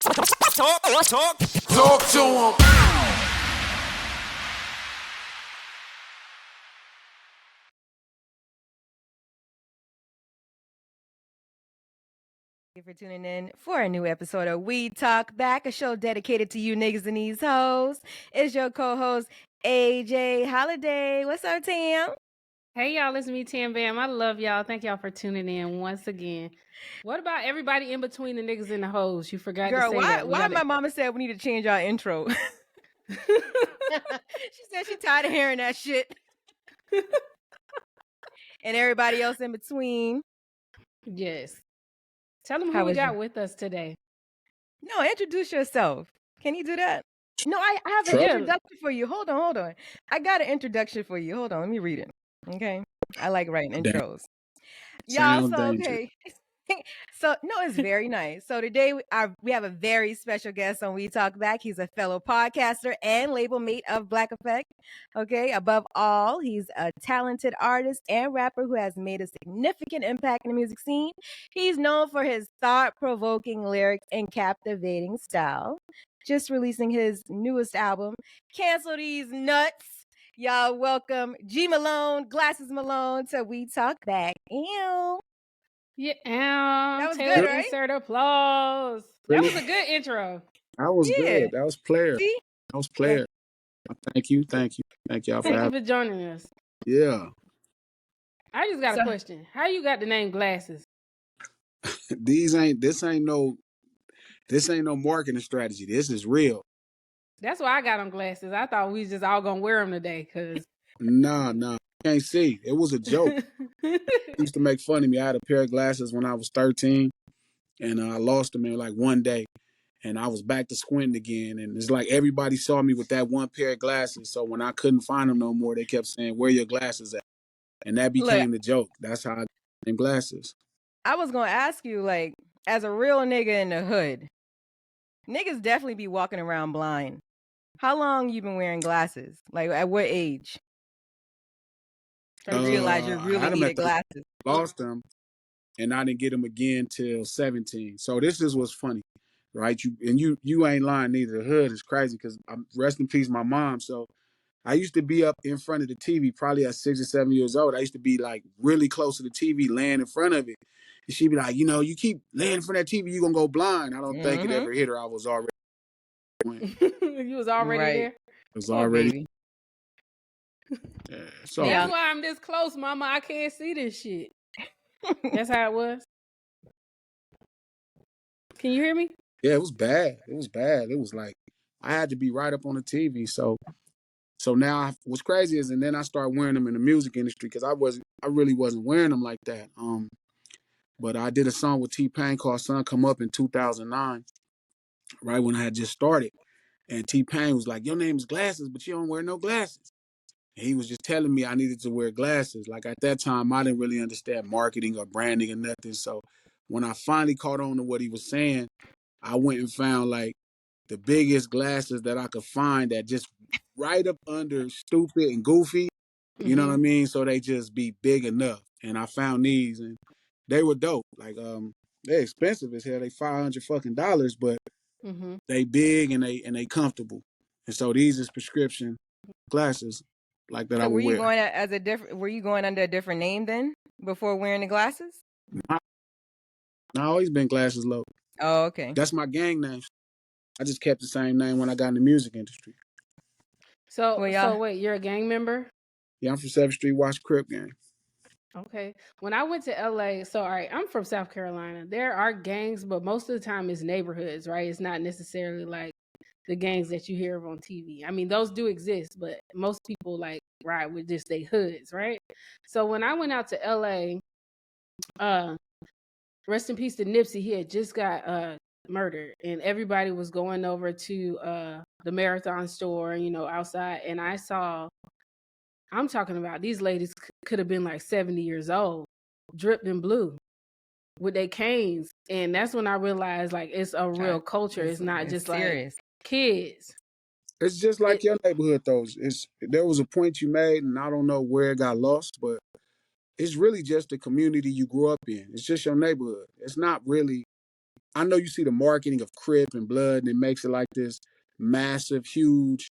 Talk to him. Thank you for tuning in for a new episode of We Talk Back, a show dedicated to you niggas and these hoes. It's your co-host, AJ Holiday. What's up, Tam? Hey, y'all, it's me, Tam Bam. I love y'all. Thank y'all for tuning in once again. What about everybody in between the niggas and the hoes? You forgot Girl, to say that. why my mama said we need to change our intro? She said she tired of hearing that shit. And everybody else in between. Yes. Tell them How who we was got you? with us today. No, introduce yourself. Can you do that? No, I have an Sure. introduction for you. Hold on. I got an introduction for you. Hold on, let me read it. Okay. I like writing intros. Y'all, so okay. So no, it's very nice. So today we have a very special guest on We Talk Back. He's a fellow podcaster and label mate of Black Effect. Okay, above all, he's a talented artist and rapper who has made a significant impact in the music scene. He's known for his thought-provoking lyrics and captivating style. Just releasing his newest album, Cancel These Nuts. Y'all welcome G Malone, Glasses Malone to We Talk Back. Ew. Yeah, That was Taylor, good, right? insert applause. That was a good intro. That was good. That was player. See? That was player. Thank you y'all for Thank you having. for joining us. Yeah. I just got a question. How you got the name Glasses? This ain't no marketing strategy. This is real. That's why I got on glasses. I thought we just all gonna wear them today, cause Nah. Can't see. It was a joke. Used to make fun of me. I had a pair of glasses when I was 13, and I lost them in like one day. And I was back to squinting again. And it's like everybody saw me with that one pair of glasses. So when I couldn't find them no more, they kept saying, "Where your glasses at?" And that became the joke. That's how I got them glasses. I was gonna ask you, like, as a real nigga in the hood, niggas definitely be walking around blind. How long you been wearing glasses? Like, at what age? You realize you really needed glasses. Lost them, and I didn't get them again till 17. So this is what's funny, right? You ain't lying neither. The hood is crazy because I'm rest in peace, my mom. So I used to be up in front of the TV, probably at 6 or 7 years old. I used to be like really close to the TV, laying in front of it. And she'd be like, you keep laying in front of that TV, you're gonna go blind. I don't think it ever hit her. I was already You was already there? It was already. Baby. Yeah, so that's why I'm this close, mama. I can't see this shit. That's how it was. Can you hear me? Yeah, it was bad. It was like I had to be right up on the TV. So now what's crazy is, and then I started wearing them in the music industry because I really wasn't wearing them like that. But I did a song with T-Pain called "Sun Come Up" in 2009, right when I had just started. And T-Pain was like, "Your name is Glasses, but you don't wear no glasses." And he was just telling me I needed to wear glasses. Like at that time, I didn't really understand marketing or branding or nothing. So when I finally caught on to what he was saying, I went and found like the biggest glasses that I could find that just right up under stupid and goofy. You know what I mean? So they just be big enough. And I found these and they were dope. Like they're expensive as hell. They $500 but they big and they comfortable. And so these is prescription glasses like that. So I would wear. Were you going under a different name then before wearing the glasses? I always been Glasses Low. Oh, okay. That's my gang name. I just kept the same name when I got in the music industry. So wait, you're a gang member? Yeah, I'm from 7th Street Watch Crip gang. Okay. When I went to LA, so all right, I'm from South Carolina. There are gangs, but most of the time it's neighborhoods, right? It's not necessarily like the gangs that you hear of on TV. I mean, those do exist, but most people like ride with just their hoods, right? So when I went out to LA, rest in peace to Nipsey, he had just got murdered, and everybody was going over to the Marathon store, outside, and I'm talking about these ladies could have been like 70 years old, dripped in blue with their canes. And that's when I realized like it's a real culture. It's not just serious. Like kids. It's just like your neighborhood though. There was a point you made and I don't know where it got lost, but it's really just the community you grew up in. It's just your neighborhood. It's not really I know you see the marketing of Crip and Blood, and it makes it like this massive, huge,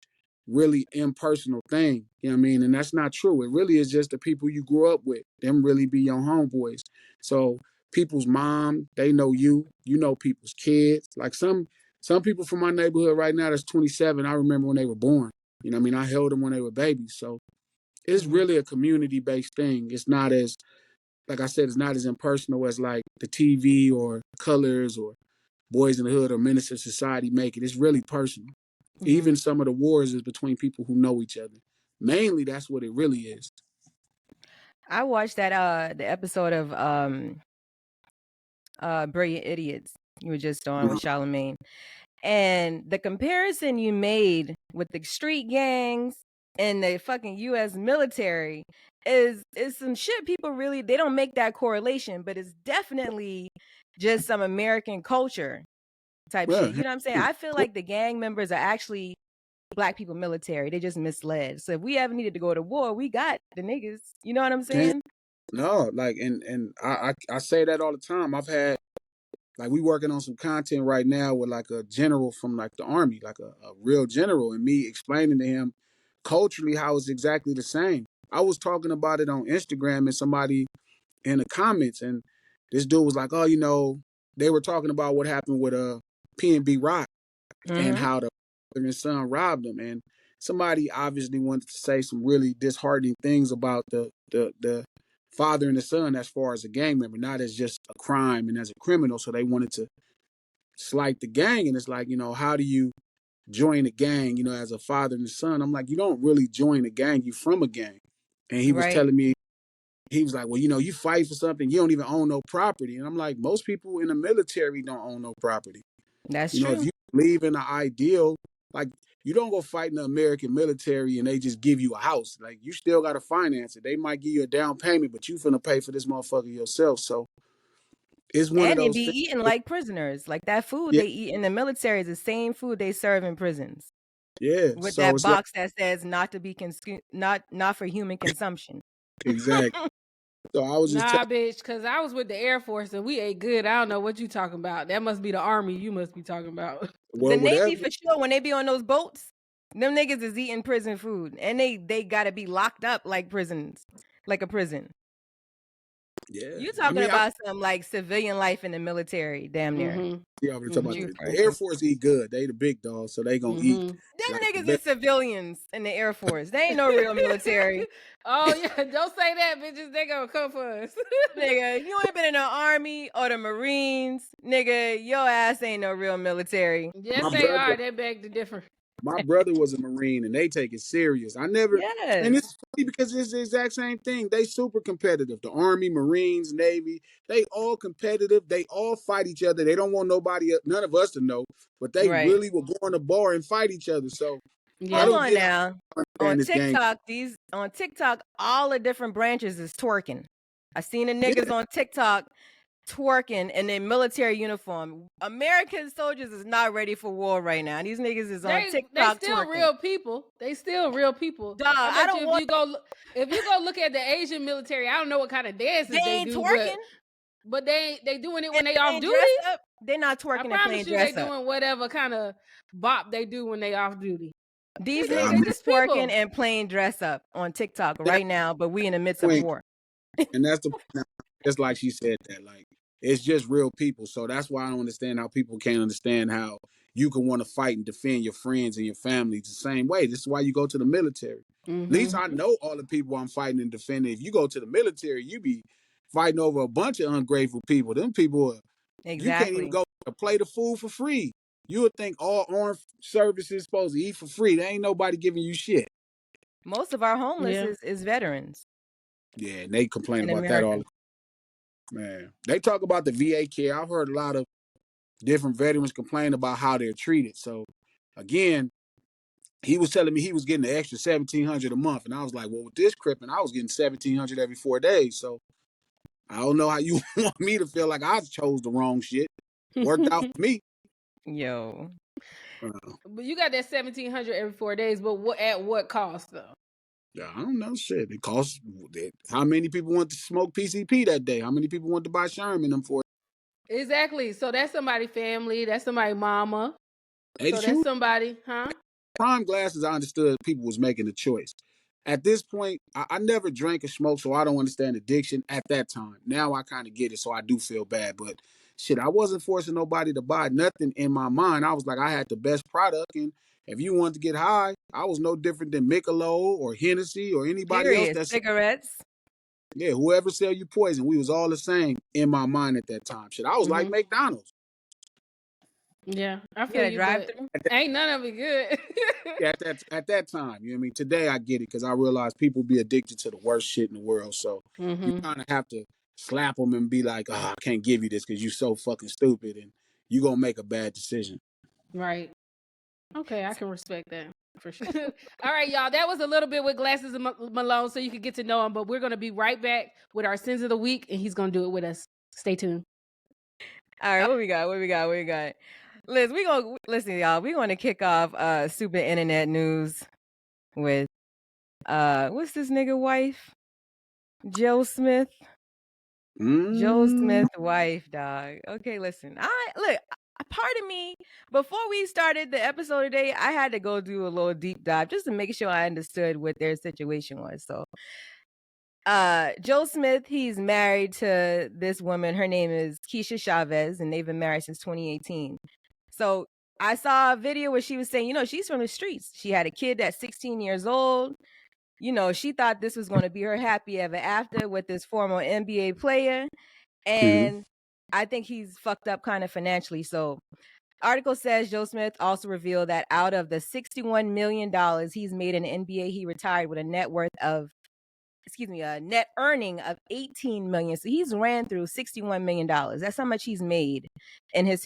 really impersonal thing. You know what I mean? And that's not true. It really is just the people you grew up with. Them really be your homeboys. So people's mom, they know you. You know people's kids. Like some people from my neighborhood right now that's 27, I remember when they were born. You know what I mean? I held them when they were babies. So it's really a community-based thing. It's not as, like I said, it's not as impersonal as like the TV or Colors or Boys in the Hood or Menace to Society make it. It's really personal. Even some of the wars is between people who know each other. Mainly, that's what it really is. I watched that the episode of Brilliant Idiots you were just on with Charlemagne. And the comparison you made with the street gangs and the fucking US military is some shit people really, they don't make that correlation, but it's definitely just some American culture type shit. You know what I'm saying? I feel like the gang members are actually black people military. They just misled. So if we ever needed to go to war, we got the niggas. You know what I'm saying? No, like, and I say that all the time. I've had, like, we working on some content right now with like a general from like the army, like a real general, and me explaining to him culturally how it's exactly the same. I was talking about it on Instagram and somebody in the comments, and this dude was like, "Oh, you know, they were talking about what happened with P&B Rock and how the father and son robbed them." And somebody obviously wanted to say some really disheartening things about the father and the son as far as a gang member, not as just a crime and as a criminal. So they wanted to slight the gang, and it's like, you know, how do you join a gang, you know, as a father and a son? I'm like, you don't really join a gang, you from a gang. And he was telling me, he was like, well, you know, you fight for something, you don't even own no property. And I'm like, most people in the military don't own no property. That's you know, true. if you believe in the ideal, like, you don't go fight in the American military and they just give you a house. Like, you still got to finance it. They might give you a down payment, but you finna pay for this motherfucker yourself. So it's one of And they those be things. eating like prisoners. Like that food Yeah, they eat in the military is the same food they serve in prisons. yeah. With So that it's like, box that says not to be not for human consumption. exactly. So I was just Nah, telling, bitch, because I was with the Air Force and we ate good. I don't know what you talking about. That must be the Army you must be talking about. The well, Navy whatever. for sure, when they be on those boats, them niggas is eating prison food. And they gotta be locked up like prisons. Like a prison. Yeah. You I talking mean, about some like civilian life in the military, damn near. yeah, we're talking about You the Air person. Force eat good. They the big dogs, so they gonna eat Them like niggas is civilians in the Air Force. They ain't no real military. Oh yeah, don't say that, bitches. They gonna come for us. Nigga, you ain't been in the Army or the Marines. Nigga, your ass ain't no real military. Yes, my they brother. are. They beg to differ. My brother was a Marine and they take it serious. I never, and Yes. it's funny because it's the exact same thing. They super competitive. The Army, Marines, Navy, they all competitive. They all fight each other. They don't want nobody, none of us to know, but they Right. really will go in a bar and fight each other. So I Hold Yeah. don't on get how now. I On understand this game. TikTok, all the different branches is twerking. I seen the Yeah, niggas on TikTok twerking in their military uniform. American soldiers is not ready for war right now. These niggas is on They TikTok still twerking. real people. They still real people. Dog, I I bet don't you want if you go look at the Asian military, I don't know what kind of dances they they ain't do, twerking but they doing it and when they off playing duty. dress up. They're not I twerking and promise playing you, they dress up. doing whatever kind of bop they do when they off duty. These Nigga, I niggas they mean, is just twerking people. and playing dress up on TikTok yeah, right now, but we in the midst of point. war. And that's the just like she said that, like, it's just real people. So that's why I don't understand how people can't understand how you can want to fight and defend your friends and your family the same way. This is why you go to the military. At least I know all the people I'm fighting and defending. If you go to the military, you be fighting over a bunch of ungrateful people. Them people, you can't even Exactly. go to a plate of food for free. You would think all armed services supposed to eat for free. There ain't nobody giving you shit. Most of our homeless Yeah. is veterans Yeah, and they complain in about that all America. the man. They talk about the VA care. I've heard a lot of different veterans complain about how they're treated. So again, he was telling me he was getting an extra 1,700 a month, and I was like, well, with this cripping, I was getting 1,700 every 4 days. So I don't know how you want me to feel like I chose the wrong shit. Worked out for me. Yo. But you got that 1,700 every 4 days. But at what cost though? Yeah, I don't know shit. It costs how many people want to smoke PCP that day? How many people want to buy Sherman them for? Exactly. So that's somebody's family. That's somebody's mama. Hey, So that's somebody, huh? prime glasses, I understood people was making a choice. At this point, I never drank or smoked, so I don't understand addiction at that time. Now I kind of get it, so I do feel bad. But shit, I wasn't forcing nobody to buy nothing in my mind. I was like, I had the best product, and if you wanted to get high, I was no different than Michelob or Hennessy or anybody else. Period. That's Cigarettes. yeah, whoever sell you poison, we was all the same in my mind at that time. Shit, I was like McDonald's. Yeah, I You feel gotta you, drive but through. ain't none of it good. Yeah, at that time, you know what I mean? Today I get it because I realize people be addicted to the worst shit in the world. So you kind of have to slap them and be like, oh, I can't give you this because you're so fucking stupid and you going to make a bad decision. Right. Okay, I can respect that for sure. All right, y'all. That was a little bit with Glasses Malone so you could get to know him, but we're going to be right back with our sins of the week, and he's going to do it with us. Stay tuned. All right, what we got? Liz, listen, y'all. We're gonna kick off super internet news with what's this nigga wife? Joe Smith. Joe Smith wife, dog. Okay, listen. Part of me, before we started the episode today, I had to go do a little deep dive just to make sure I understood what their situation was. So Joe Smith, he's married to this woman. Her name is Keisha Chavez, and they've been married since 2018. So I saw a video where she was saying, she's from the streets. She had a kid that's 16 years old. She thought this was going to be her happy ever after with this former NBA player. And I think he's fucked up kind of financially. So article says Joe Smith also revealed that out of the $61 million he's made in the NBA, he retired with a net earning of 18 million. So he's ran through $61 million. That's how much he's made in his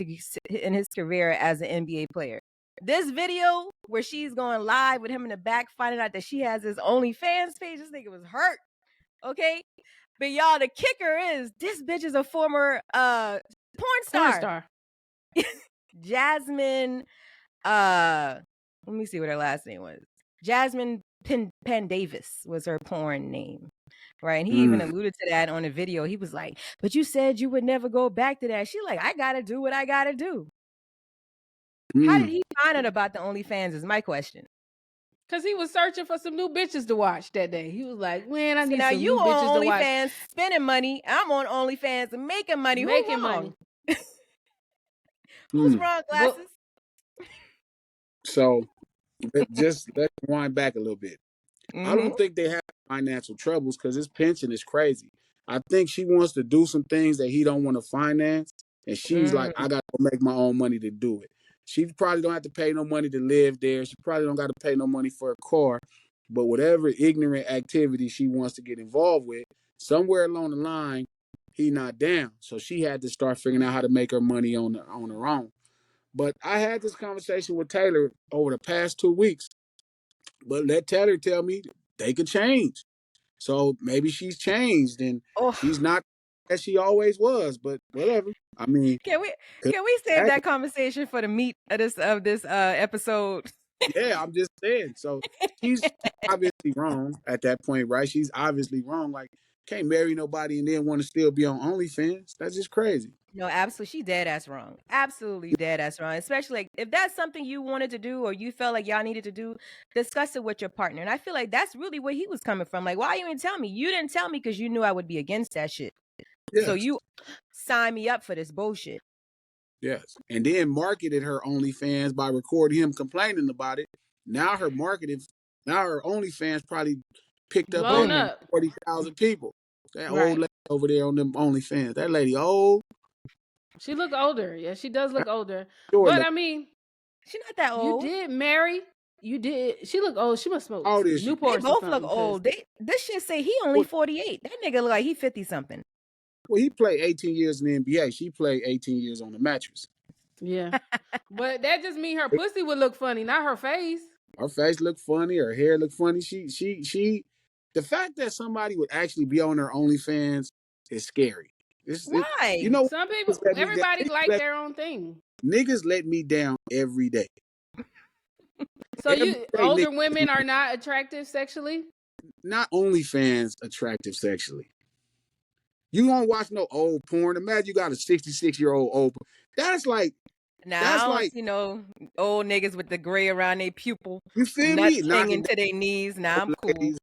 career as an NBA player. This video where she's going live with him in the back, finding out that she has his OnlyFans page, this nigga was hurt. Okay. But y'all, the kicker is this bitch is a former porn star. Jasmine, let me see what her last name was. Jasmine Penn Davis was her porn name. Right. And he even alluded to that on the video. He was like, but you said you would never go back to that. She like, I gotta do what I gotta do. How did he find out about the OnlyFans is my question. Because he was searching for some new bitches to watch that day. He was like, man, I need some you new bitches on to watch. OnlyFans spending money. I'm on OnlyFans making money. Who's wrong? Who's wrong, Glasses? So let's wind back a little bit. I don't think they have financial troubles because his pension is crazy. I think she wants to do some things that he don't want to finance. And she's like, I got to make my own money to do it. She probably don't have to pay no money to live there. She probably don't got to pay no money for a car. But whatever ignorant activity she wants to get involved with, somewhere along the line, he not down. So she had to start figuring out how to make her money on her own. But I had this conversation with Taylor over the past 2 weeks. But let Taylor tell me they could change. So maybe she's changed and she's not as she always was, but whatever. I mean, can we save that conversation for the meat of this episode? Yeah, I'm just saying. So she's obviously wrong at that point, right? She's obviously wrong. Like, can't marry nobody and then want to still be on OnlyFans. That's just crazy. No, absolutely. She dead ass wrong. Absolutely dead ass wrong. Especially like if that's something you wanted to do or you felt like y'all needed to do, discuss it with your partner. And I feel like that's really where he was coming from. Like, why you didn't tell me? You didn't tell me because you knew I would be against that shit. Yes. So you signed me up for this bullshit. Yes. And then marketed her OnlyFans by recording him complaining about it. Now her OnlyFans probably picked up 40,000 people. That old lady over there on them OnlyFans. That lady old. She look older. Yeah, she does look older. But I mean, she's not that old. You did marry. You did. She look old. She must smoke Newport. They both look old. This shit say he only 48. That nigga look like he 50 something. Well, he played 18 years in the NBA. She played 18 years on the mattress. Yeah. But that just means her pussy would look funny, not her face. Her face looked funny. Her hair looked funny. She. The fact that somebody would actually be on her OnlyFans is scary. Why? Some people, everybody like their own thing. Niggas let me down every day. So older women are not attractive sexually? Not OnlyFans attractive sexually. You don't watch no old porn. Imagine you got a 66-year-old old. That's like Now I don't see no old niggas with the gray around their pupil, you feel nuts me? hanging Knocking to their knees. Now I'm cool. ladies,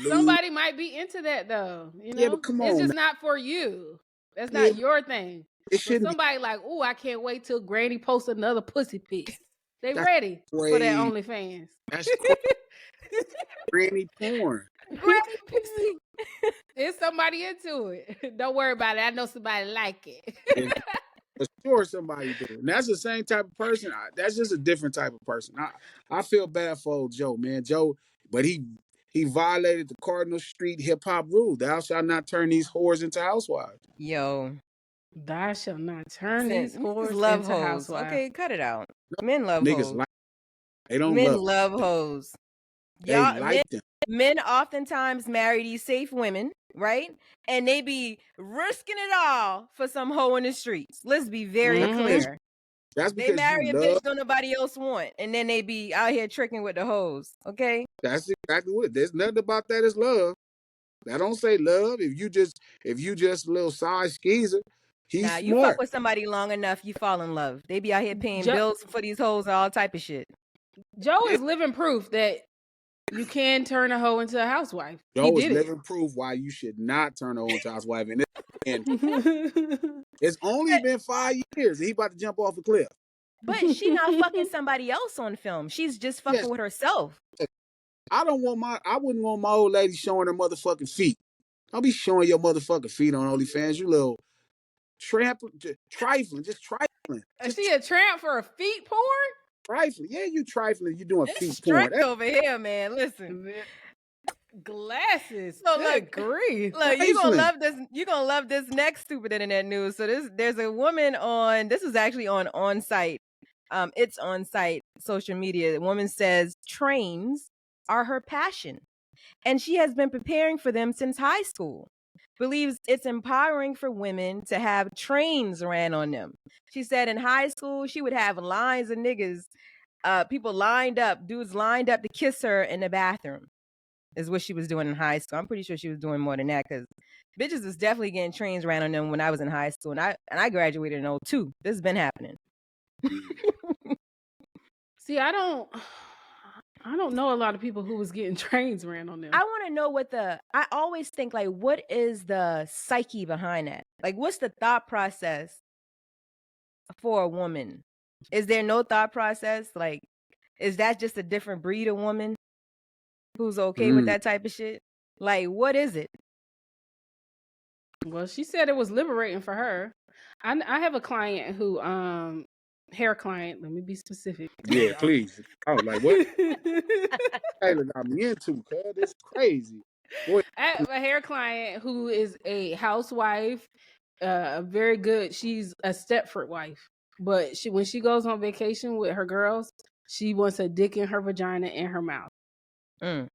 Somebody might be into that though, you know. Yeah, but come It's on, just man. not for you. That's Yeah, not your thing. it But shouldn't be. somebody like, oh, I can't wait till Granny posts another pussy pic. They That's ready for that crazy. OnlyFans. That's granny porn. Granny pussy. It's somebody into it. Don't worry about it. I know somebody like it. Yeah, for sure, somebody do it. And that's the same type of person. That's just a different type of person. I feel bad for old Joe, man. Joe, but he violated the Cardinal Street hip hop rule. Thou shalt not turn these whores into housewives. Yo, Thou shall not turn listen, these niggas whores love into hoes. housewives. Okay, cut it out. Men love Niggas hoes. like they don't Men love. love hoes. They like them. Men oftentimes marry these safe women, right? And they be risking it all for some hoe in the streets. Let's be very clear. That's They because marry you a love. bitch don't nobody else want, and then they be out here tricking with the hoes. Okay, That's exactly what. There's nothing about that is love. That don't say love. If you just a little side skeezer, he's now you smart. fuck with somebody long enough, you fall in love. They be out here paying Joe- bills for these hoes and all type of shit. Joe is living proof that you can turn a hoe into a housewife. Joe He is did living proof why you should not turn her on to housewife. And it. it's only been 5 years. And he about to jump off a cliff. But she not fucking somebody else on film. She's just fucking Yes. with herself. I wouldn't want my old lady showing her motherfucking feet. Don't be showing your motherfucking feet on OnlyFans, you little trifling. Just trifling. Is she a tramp for a feet porn? Trifling. Yeah, you trifling. You doing It's feet strict porn. over here, man. Listen. Glasses. So Good grief. Look, you gonna love this. You gonna love this next stupid internet news. So there's a woman on. This is actually on site. It's on site social media. The woman says trains are her passion, and she has been preparing for them since high school. Believes it's empowering for women to have trains ran on them. She said in high school she would have lines of niggas, people lined up, dudes lined up to kiss her in the bathroom. Is what she was doing in high school. I'm pretty sure she was doing more than that because bitches was definitely getting trains ran on them when I was in high school, and I graduated in 02. This has been happening. See, I don't know a lot of people who was getting trains ran on them. I want to know I always think like, what is the psyche behind that? Like, what's the thought process for a woman? Is there no thought process? Like, is that just a different breed of woman who's okay with that type of shit? Like, what is it? Well, she said it was liberating for her. I have a client who hair client, let me be specific. Yeah, please. I was like, what? Taylor got me into, cuz it's crazy. Boy. I have a hair client who is a housewife, very good. She's a Stepford wife, but when she goes on vacation with her girls, she wants a dick in her vagina and her mouth. And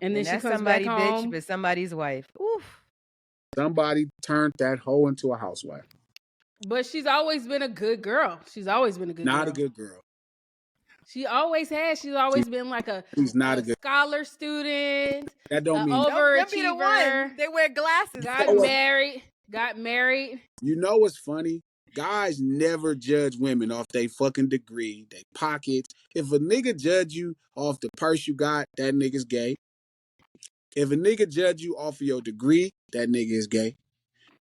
then she comes somebody back home, bitch, but somebody's wife. Oof. Somebody turned that hoe into a housewife. But she's always been a good girl. She's always been a good girl. Not a good girl. She always has. She's always been like she's not a good scholar student. That don't mean overachiever. Be the one. They wear glasses. Got married. You know what's funny? Guys never judge women off their fucking degree, their pockets. If a nigga judge you off the purse you got, that nigga's gay. If a nigga judge you off of your degree, that nigga is gay.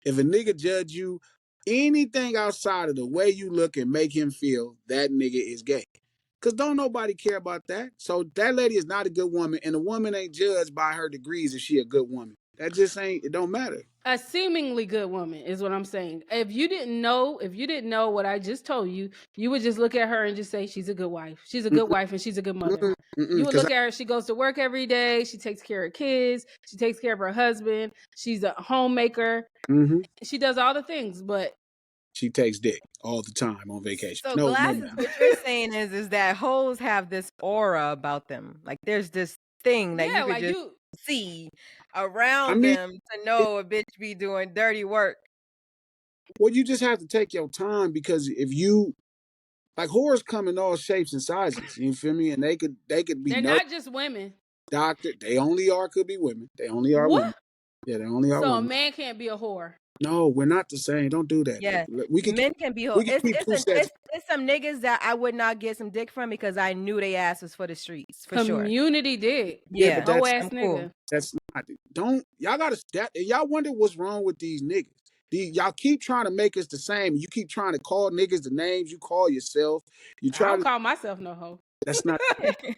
If a nigga judge you anything outside of the way you look and make him feel, that nigga is gay. Because don't nobody care about that. So that lady is not a good woman, and a woman ain't judged by her degrees if she a good woman. That just ain't, it don't matter. A seemingly good woman is what I'm saying. If you didn't know what I just told you, you would just look at her and just say, she's a good wife. She's a good wife and she's a good mother. You would look at her, she goes to work every day. She takes care of kids. She takes care of her husband. She's a homemaker. She does all the things, but she takes dick all the time on vacation. So Glasses, what you're saying is that hoes have this aura about them. Like there's this thing that you could just see around them to know a bitch be doing dirty work. Well, you just have to take your time because if you like whores come in all shapes and sizes, you feel me? And they could be they're not just women. Doctor, they only could be women. They only are women. Yeah, they only are So a women. man can't be a whore. No, we're not the same. Don't do that. Yeah, We can men can be we can keep two sets. it's some niggas that I would not get some dick from because I knew they ass was for the streets for sure. Community dick. Yeah, but Whole that's ass nigga. cool. That's not. Don't y'all gotta y'all wonder what's wrong with these niggas. Y'all keep trying to make us the same. You keep trying to call niggas the names you call yourself. You I try don't to. call myself no hoe. That's not.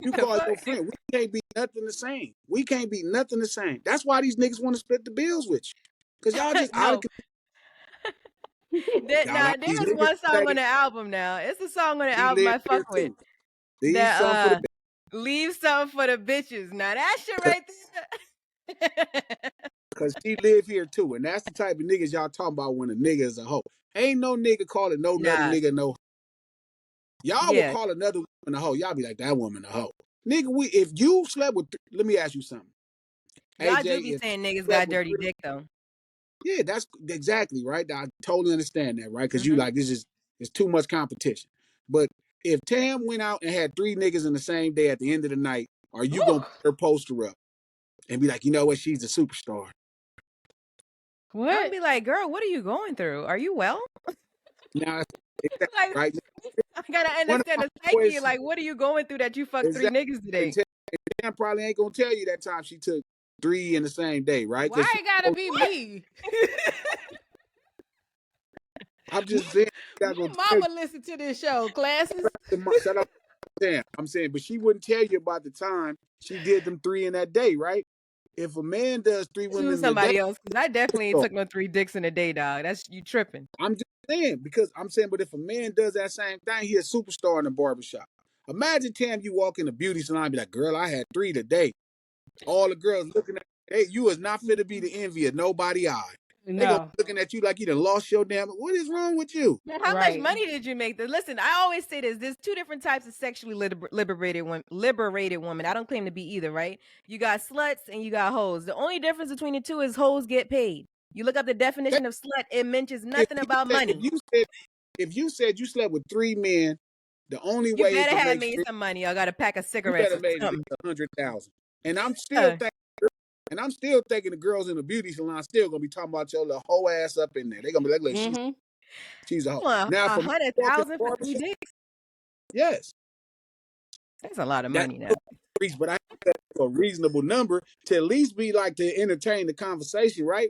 You The call fuck? your friend. We can't be nothing the same. We can't be nothing the same. That's why these niggas want to split the bills with you, cause y'all just out of. Y'all Now like these there's niggas one song say on the album now. It's a song on the she album live I here fuck with. too. Leave some for That the leave something for the bitches. Now that shit right there. because she live here too, and that's the type of niggas y'all talking about when a nigga is a hoe. Ain't no nigga calling no another Nah. nigga no. Y'all will Yeah. call another woman a hoe. Y'all be like, that woman a hoe. Nigga, if you slept with, let me ask you something. Y'all AJ, do be if saying you niggas slept got with dirty three, dick though. yeah, that's exactly right. I totally understand that, right? Because you like, it's too much competition. But if Tam went out and had 3 niggas in the same day at the end of the night, are you going to put her poster up and be like, you know what, she's a superstar? What? I'd be like, girl, what are you going through? Are you well? Now, exactly, Like, right? I gotta One of understand my the psyche. boys, Like, what are you going through that you fucked 3 exactly, niggas today? Tam probably ain't going to tell you that time she took 3 in the same day, right? Why it gotta be me? I'm just saying, not Your gonna tell mama listen to this show, Glasses. you. Shut up, Sam. I'm saying, but she wouldn't tell you about the time she did them 3 in that day, right? If a man does 3 women Choose in a day, somebody else because I definitely ain't so took no 3 dicks in a day, dog. That's you tripping. I'm just saying because I'm saying, but if a man does that same thing, he a superstar in the barbershop. Imagine Tam, you walk in a beauty salon and be like, girl, I had 3 today. All the girls looking at hey, you is not fit to be the envy of nobody eye. They gonna No. be looking at you like you done lost your damn. What is wrong with you? Now, how Right. much money did you make? Listen, I always say this. There's 2 different types of sexually liberated women. I don't claim to be either, right? You got sluts and you got hoes. The only difference between the two is hoes get paid. You look up the definition of slut, it mentions nothing about money. If you said you slept with 3 men, the only You way it better could have make made sense, some money. I got a pack of you cigarettes better or made at something. least 100,000. And I'm still thinking the girls in the beauty salon still gonna be talking about your little whole ass up in there. They gonna be like, look, she's a hoe. Now for me, walk in the 100,000 for 3 barbershop, dicks? yes, That's a lot of that's money now. but I think that's a reasonable number to at least be like to entertain the conversation, right?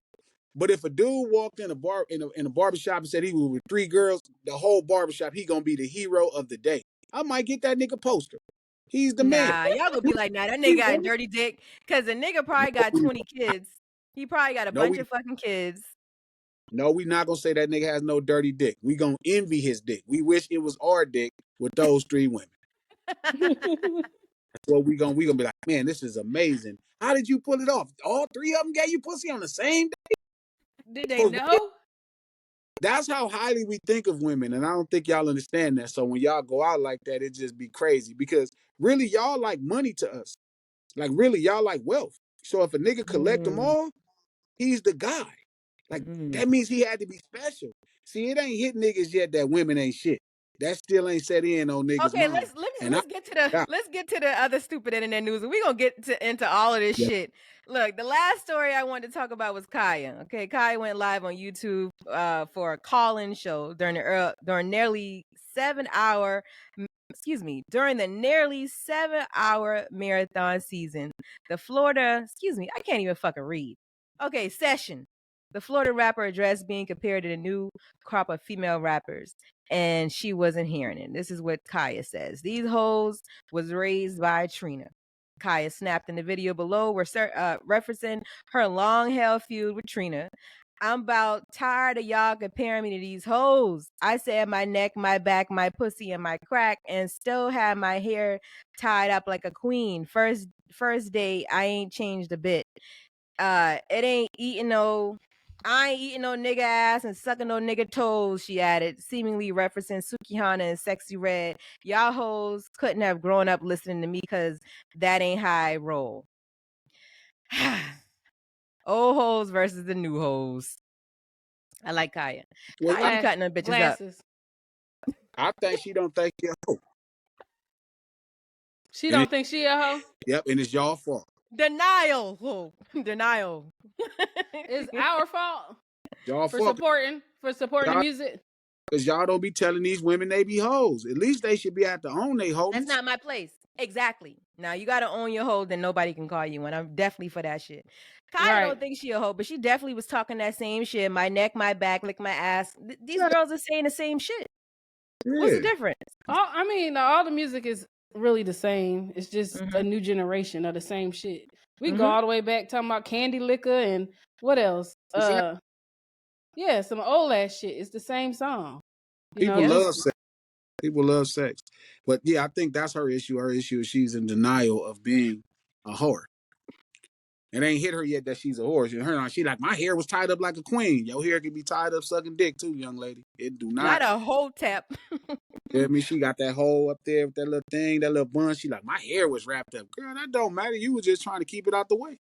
But if a dude walked in a barbershop and said he was with 3 girls, the whole barbershop, he gonna be the hero of the day. I might get that nigga poster. He's the man. Nah, y'all gonna be like, nah, that nigga got a dirty dick. Cause the nigga probably got 20 kids. He probably got a bunch of fucking kids. No, we not gonna say that nigga has no dirty dick. We gonna envy his dick. We wish it was our dick with those 3 women. That's what we gonna be like, man, this is amazing. How did you pull it off? All 3 of them gave you pussy on the same day? Did they know? That's how highly we think of women, and I don't think y'all understand that. So when y'all go out like that, it just be crazy because really y'all like money to us. Like really y'all like wealth. So if a nigga collect them all, he's the guy. Like that means he had to be special. See, it ain't hit niggas yet that women ain't shit. That still ain't set in on niggas' Okay, mind. let's get to the other stupid internet news. We're gonna get into all of this shit. Look, the last story I wanted to talk about was Kaya. Okay, Kaya went live on YouTube for a call-in show during the nearly 7-hour marathon season. The Florida, I can't even fucking read. Okay, session. The Florida rapper addressed being compared to the new crop of female rappers, and she wasn't hearing it. This is what Kaya says. These hoes was raised by Trina. Kaya snapped in the video below, referencing her long-held feud with Trina. I'm about tired of y'all comparing me to these hoes. I said my neck, my back, my pussy, and my crack, and still have my hair tied up like a queen. First day, I ain't changed a bit. It ain't eating no. I ain't eating no nigga ass and sucking no nigga toes, she added, seemingly referencing Sukihana and Sexy Red. Y'all hoes couldn't have grown up listening to me because that ain't how I roll. Old hoes versus the new hoes. I like Kaya. Kaya be cutting them bitches Glasses. up. I think she don't think you're a hoe. She don't think she a hoe? Yep, and it's y'all fault. Denial. Whoa. Denial. It's our fault Y'all for fuck supporting the music. because y'all don't be telling these women they be hoes. At least they should be at to own they hoes. That's not my place. Exactly. Now you gotta own your hoe, then nobody can call you. And I'm definitely for that shit. Kaya Right. don't think she a hoe, but she definitely was talking that same shit. My neck, my back, lick my ass. These girls are saying the same shit. What's the difference? All the music is really the same. It's just a new generation of the same shit. We can go all the way back talking about Candy Liquor and what else? Yeah, some old ass shit. It's the same song. People love sex. People love sex. But yeah, I think that's her issue. Her issue is she's in denial of being a whore. It ain't hit her yet that she's a whore. She like, my hair was tied up like a queen. Your hair can be tied up sucking dick too, young lady. It do not. Not a whole tap. I mean, she got that hole up there with that little thing, that little bun. She like, my hair was wrapped up. Girl, that don't matter. You was just trying to keep it out the way.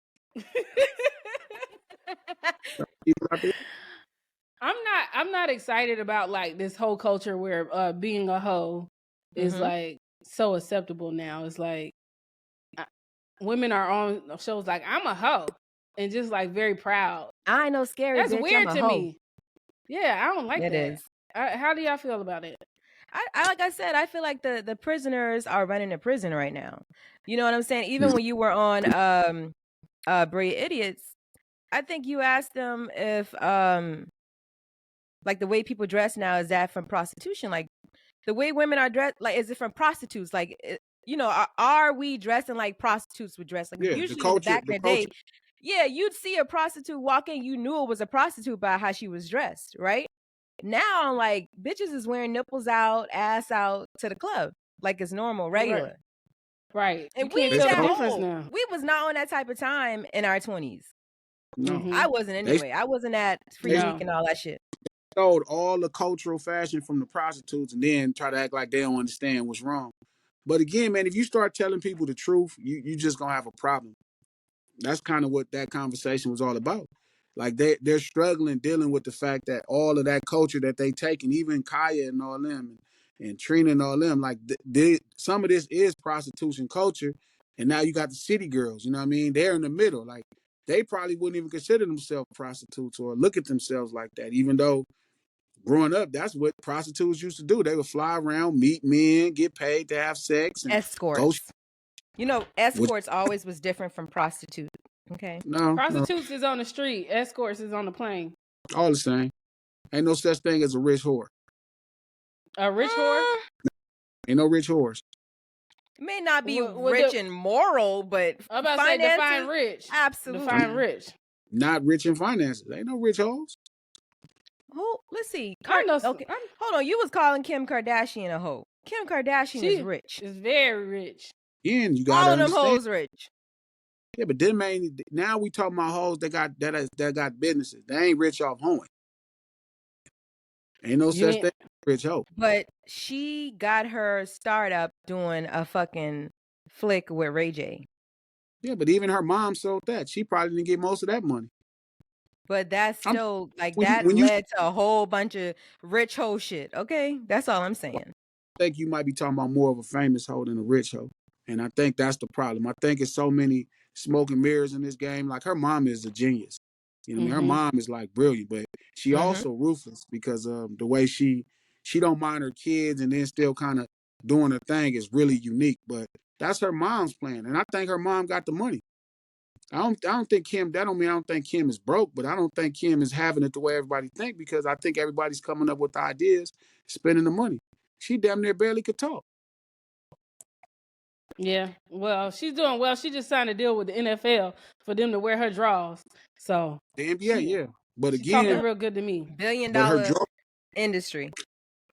I'm not excited about like this whole culture where being a hoe is like so acceptable now. It's like women are on shows like I'm a hoe and just like very proud. I ain't no scary. That's bitch, weird I'm a to hoe. me. Yeah, I don't like It that. is. How do y'all feel about it? I like I said, I feel like the prisoners are running the prison right now. You know what I'm saying? Even when you were on Brilliant Idiots, I think you asked them if like the way people dress now, is that from prostitution? Like the way women are dressed, like is it from prostitutes? Like are we dressing like prostitutes would dress? Like usually in the back in the day, yeah, you'd see a prostitute walk in, you knew it was a prostitute by how she was dressed, right? Now, like, bitches is wearing nipples out, ass out to the club. Like it's normal, regular. Right. And you can't tell the difference now. We was not on that type of time in our 20s. No. I wasn't anyway. I wasn't at Free Week and all that shit. Sold all the cultural fashion from the prostitutes and then try to act like they don't understand what's wrong. But again, man, if you start telling people the truth, you just gonna have a problem. That's kind of what that conversation was all about. Like they're struggling dealing with the fact that all of that culture that they take, and even Kaya and all them and Trina and all them, like some of this is prostitution culture, and now you got the city girls. You know what I mean? They're in the middle. Like they probably wouldn't even consider themselves prostitutes or look at themselves like that, even though growing up, that's what prostitutes used to do. They would fly around, meet men, get paid to have sex, and escorts. Escorts always was different from prostitute. Okay. No, prostitutes is on the street. Escorts is on the plane. All the same. Ain't no such thing as a rich whore. A rich whore? Ain't no rich whores. May not be rich and moral, but I'm about to say define rich. Absolutely. Define rich. Not rich in finances. Ain't no rich hoes. Oh, let's see. Okay. Hold on. You was calling Kim Kardashian a hoe. Kim Kardashian is rich. Is very rich. Again, you gotta all of them hoes rich. Yeah, but then now we talking about hoes that got businesses. They ain't rich off hoeing. Ain't no such thing as rich hoe. But she got her startup doing a fucking flick with Ray J. Yeah, but even her mom sold that. She probably didn't get most of that money. But that's still led to a whole bunch of rich hoe shit. Okay, that's all I'm saying. I think you might be talking about more of a famous hoe than a rich hoe, and I think that's the problem. I think it's so many smoke and mirrors in this game. Like her mom is a genius. You know, what I mean, her mom is like brilliant, but she also ruthless because the way she don't mind her kids and then still kind of doing her thing is really unique. But that's her mom's plan, and I think her mom got the money. I don't think Kim. That don't mean I don't think Kim is broke, but I don't think Kim is having it the way everybody think because I think everybody's coming up with the ideas, spending the money. She damn near barely could talk. Yeah, well, she's doing well. She just signed a deal with the NFL for them to wear her draws. So the NBA, yeah, but she's again, talking real good to me. $1 billion industry.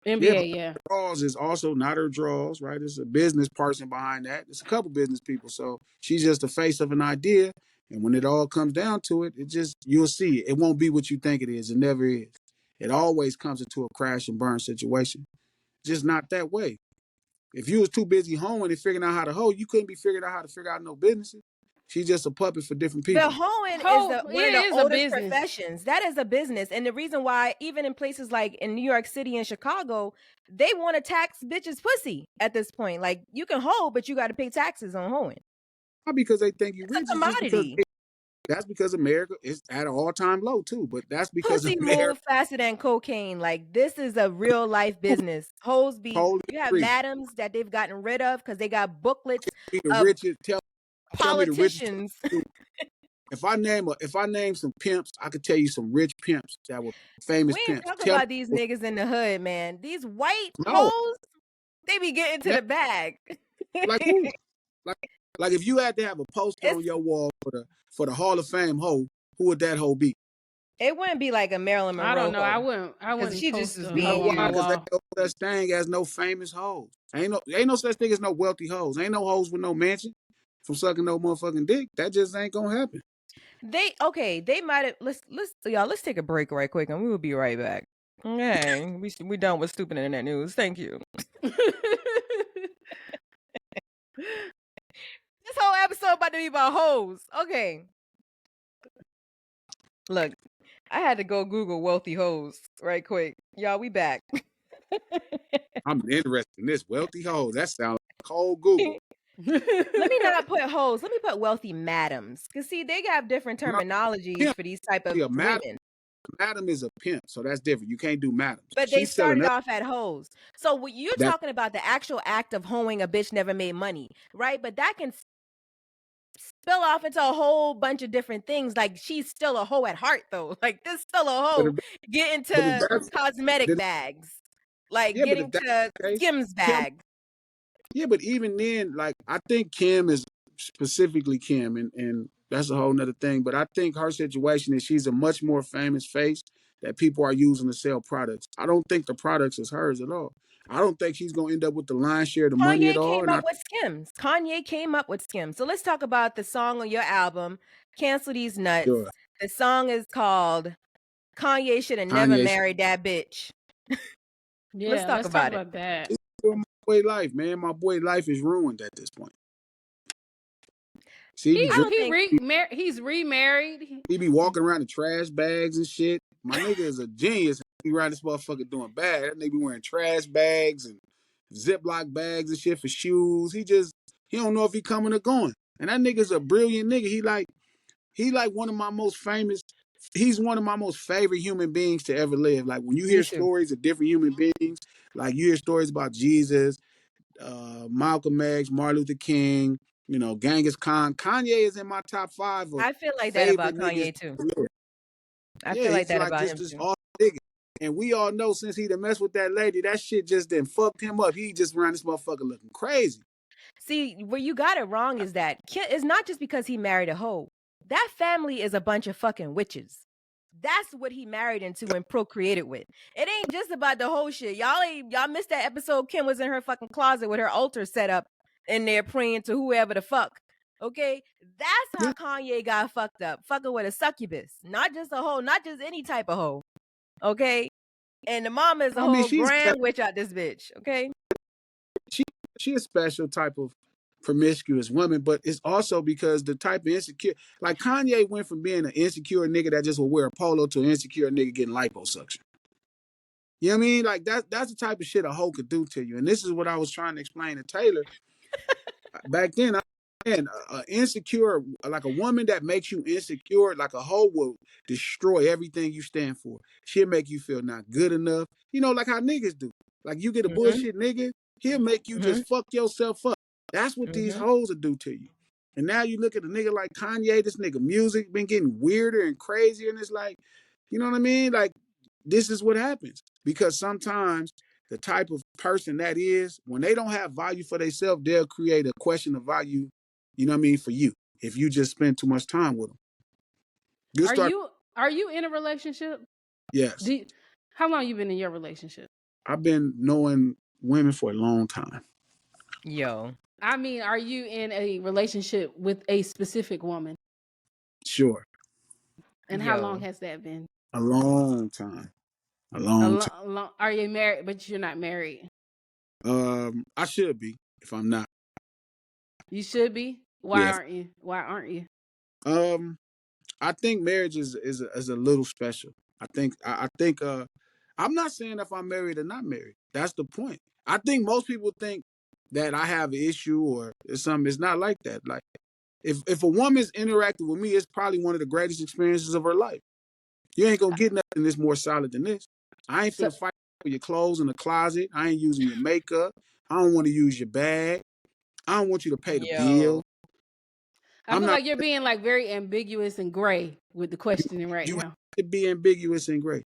NBA, yeah. Draws is also not her draws, right? It's a business person behind that. It's a couple business people, so she's just the face of an idea. And when it all comes down to it, you'll see it. It won't be what you think it is. It never is. It always comes into a crash and burn situation. Just not that way. If you was too busy hoeing and figuring out how to hoe, you couldn't be figuring out how to figure out no businesses. She's just a puppet for different people. The hoeing is one of the oldest professions. That is a business. And the reason why, even in places like in New York City and Chicago, they want to tax bitches' pussy at this point. Like, you can hoe, but you got to pay taxes on hoeing. Not because they think you It's a rich. It's just because commodity. that's because America is at an all-time low too. But that's because Pussy America move faster than cocaine. Like this is a real life business. Hoes be totally you have agree. madams that they've gotten rid of because they got booklets Be the of richest. Tell me the richest. politicians. If I name some pimps, I could tell you some rich pimps that were famous We ain't pimps. talk Tell about these niggas in the hood, man. These white no, hoes, they be getting to that, the bag. like who? Like like if you had to have a poster on It's your wall for the Hall of Fame hoe, who would that hoe be? it wouldn't be like a Marilyn I don't Monroe know. I hoe wouldn't. I because wouldn't she just post was a You know hoe being on my why? Because used. ain't wall. no such thing as no famous hoes. Ain't no such thing as no wealthy hoes. Ain't no hoes with no mansion from sucking no motherfucking dick. That just ain't gonna happen. They might have let's take a break right quick and we will be right back. Okay, we done with stupid internet news. Thank you. This whole episode about to be about hoes. Okay. Look, I had to go Google wealthy hoes right quick. Y'all, we back. I'm interested in this wealthy hoes. That sounds like cold Google. Let me not put hoes. Let me put wealthy madams. Cause see, they have different No, terminologies pimp. for these type See, of a women. madam is a pimp, so that's different. You can't do madams. But they She's selling started that. off at hoes. So what you're That talking about the actual act of hoeing a bitch never made money, right? But that can spill off into a whole bunch of different things. Like she's still a hoe at heart, though. Like this still a but hoe if, getting but if to that's cosmetic then, bags, like yeah, but getting if that's to the case, Skims Kim. bags. Yeah, but even then, like I think Kim is specifically Kim, and that's a whole nother thing. But I think her situation is she's a much more famous face that people are using to sell products. I don't think the products is hers at all. I don't think she's gonna end up with the lion's share of the money at Kanye all. came And I up with Skims. Kanye came up with Skims. So let's talk about the song on your album, Cancel These Nuts. sure The song is called Kanye Should Have Never Kanye. Married That Bitch. Let's Yeah, talk let's talk about it. about that. It's my boy life, man. My boy life is ruined at this point. See, I don't think He's remarried. he be walking around in trash bags and shit. My nigga is a genius. He around this motherfucker doing bad. That nigga be wearing trash bags and Ziploc bags and shit for shoes. He don't know if he coming or going. And that nigga's a brilliant nigga. He like one of my most famous. He's one of my most favorite human beings to ever live. Like when you me hear too. stories of different human beings, like you hear stories about Jesus, Malcolm X, Martin Luther King, Genghis Khan. Kanye is in my top 5 of I feel like that favorite about niggas. Kanye too. To live. I Yeah, feel like he's that like about just him this too. awesome nigga. And we all know since he done messed with that lady, that shit just done fucked him up. He just around this motherfucker looking crazy. See, where you got it wrong is that it's not just because he married a hoe. That family is a bunch of fucking witches. That's what he married into and procreated with. It ain't just about the whole shit. Y'all missed that episode. Kim was in her fucking closet with her altar set up in there praying to whoever the fuck. Okay? That's Yeah. how Kanye got fucked up. Fucking with a succubus. Not just a hoe, not just any type of hoe. Okay? And the mama is a I mean, whole grand witch out this bitch. Okay? she she a special type of promiscuous woman, but it's also because the type of insecure, like Kanye went from being an insecure nigga that just will wear a polo to an insecure nigga getting liposuction. You know what I mean? Like that's the type of shit a hoe could do to you. And this is what I was trying to explain to Taylor. Back then, insecure, like a woman that makes you insecure, like a hoe will destroy everything you stand for. She'll make you feel not good enough. Like how niggas do. Like you get a Mm-hmm. bullshit nigga, he'll make you Mm-hmm. just fuck yourself up. That's what these Mm-hmm. hoes will do to you. And now you look at a nigga like Kanye, this nigga music been getting weirder and crazier, and it's like, you know what I mean? Like, this is what happens. Because sometimes the type of person that is, when they don't have value for themselves, they'll create a question of value, you know what I mean, for you. If you just spend too much time with them. You'll Are start, you in a relationship? yes. How long you been in your relationship? I've been knowing women for a long time. Yo. I mean, are you in a relationship with a specific woman? Sure. And how long has that been? A long time. A long time. Are you married? But you're not married. I should be if I'm not. You should be. Why Yeah. aren't you? Why aren't you? I think marriage is a little special. I think I'm not saying if I'm married or not married. That's the point. I think most people think that I have an issue or something. It's not like that. Like If a woman's interacting with me, it's probably one of the greatest experiences of her life. You ain't gonna get nothing that's more solid than this. I ain't So, finna fight for your clothes in the closet. I ain't using your makeup. I don't want to use your bag. I don't want you to pay the bill. Yo. I I'm feel not. like you're being like very ambiguous and gray with the questioning right You have now. to be ambiguous and great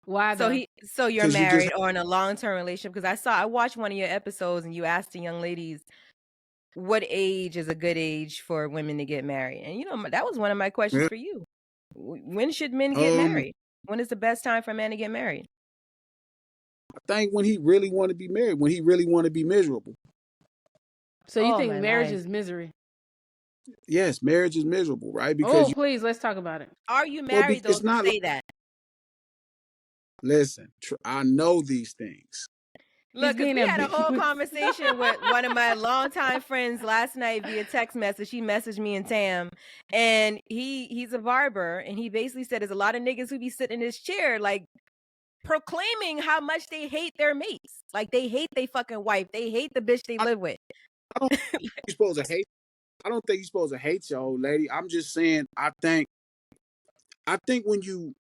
Why So though? so you're because you just married or in a long-term relationship? Because I watched one of your episodes and you asked the young ladies what age is a good age for women to get married, and that was one of my questions yeah, for you. When should men get um. married? When is the best time for a man to get married? I think when he really want to be married, when he really want to be miserable. So you Oh think my marriage life. is misery? Yes, marriage is miserable, right? Because Oh, please, let's talk about it. Are you married though it's to not like, say that? listen, I know these things. He's Look, because being we had a whole ambiguous. conversation with one of my longtime friends last night via text message. He messaged me and Tam, and he's a barber, and he basically said there's a lot of niggas who be sitting in his chair, like proclaiming how much they hate their mates. Like they hate they fucking wife. They hate the bitch they I, live with. I don't think you're supposed to hate. I don't think you're supposed to hate your old lady. I'm just saying. I think when you,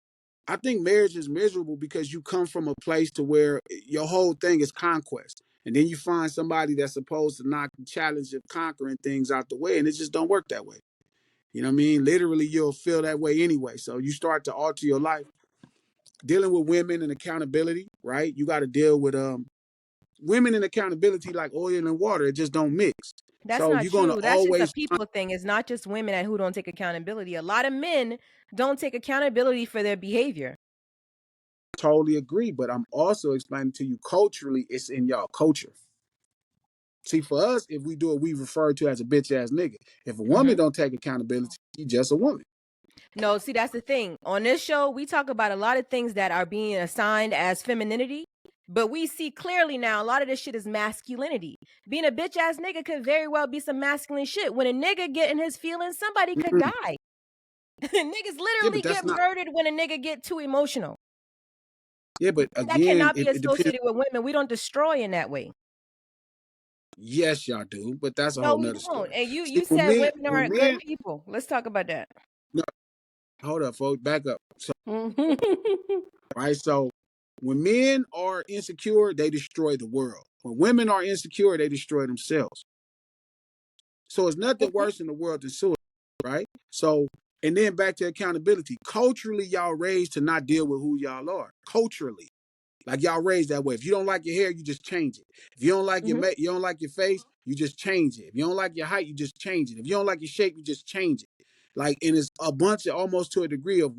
I think marriage is miserable because you come from a place to where your whole thing is conquest, and then you find somebody that's supposed to knock the challenge of conquering things out the way, and it just don't work that way. You know what I mean? Literally, you'll feel that way anyway. So you start to alter your life. Dealing with women and accountability, right? You got to deal with women and accountability like oil and water. It just don't mix. That's So not you're gonna true. That's just a always people thing. It's not just women who don't take accountability. A lot of men don't take accountability for their behavior. totally agree, but I'm also explaining to you culturally, it's in y'all culture. See, for us, if we do what we refer to as a bitch ass nigga, if a woman don't take accountability, she just a woman. No, see, that's the thing. On this show, we talk about a lot of things that are being assigned as femininity, but we see clearly now a lot of this shit is masculinity. Being a bitch ass nigga could very well be some masculine shit. When a nigga get in his feelings, somebody could Mm-mm. die. Niggas Yeah, literally but that's get not. murdered when a nigga get too emotional. Yeah, but That again, cannot be it depends. associated with women. We don't destroy in that way. Yes, y'all do, but that's a No, whole we nother don't. story. And See, you said women aren't good people. Let's talk about that. no, hold up, folks, back up. So, right, so when men are insecure, they destroy the world. When women are insecure, they destroy themselves. So it's nothing worse in the world than suicide, right? So, and then back to accountability. Culturally, y'all raised to not deal with who y'all are. Culturally, like y'all raised that way. If you don't like your hair, you just change it. If you don't like you don't like your face, you just change it. If you don't like your height, you just change it. If you don't like your shape, you just change it. Like, and it's a bunch of almost to a degree of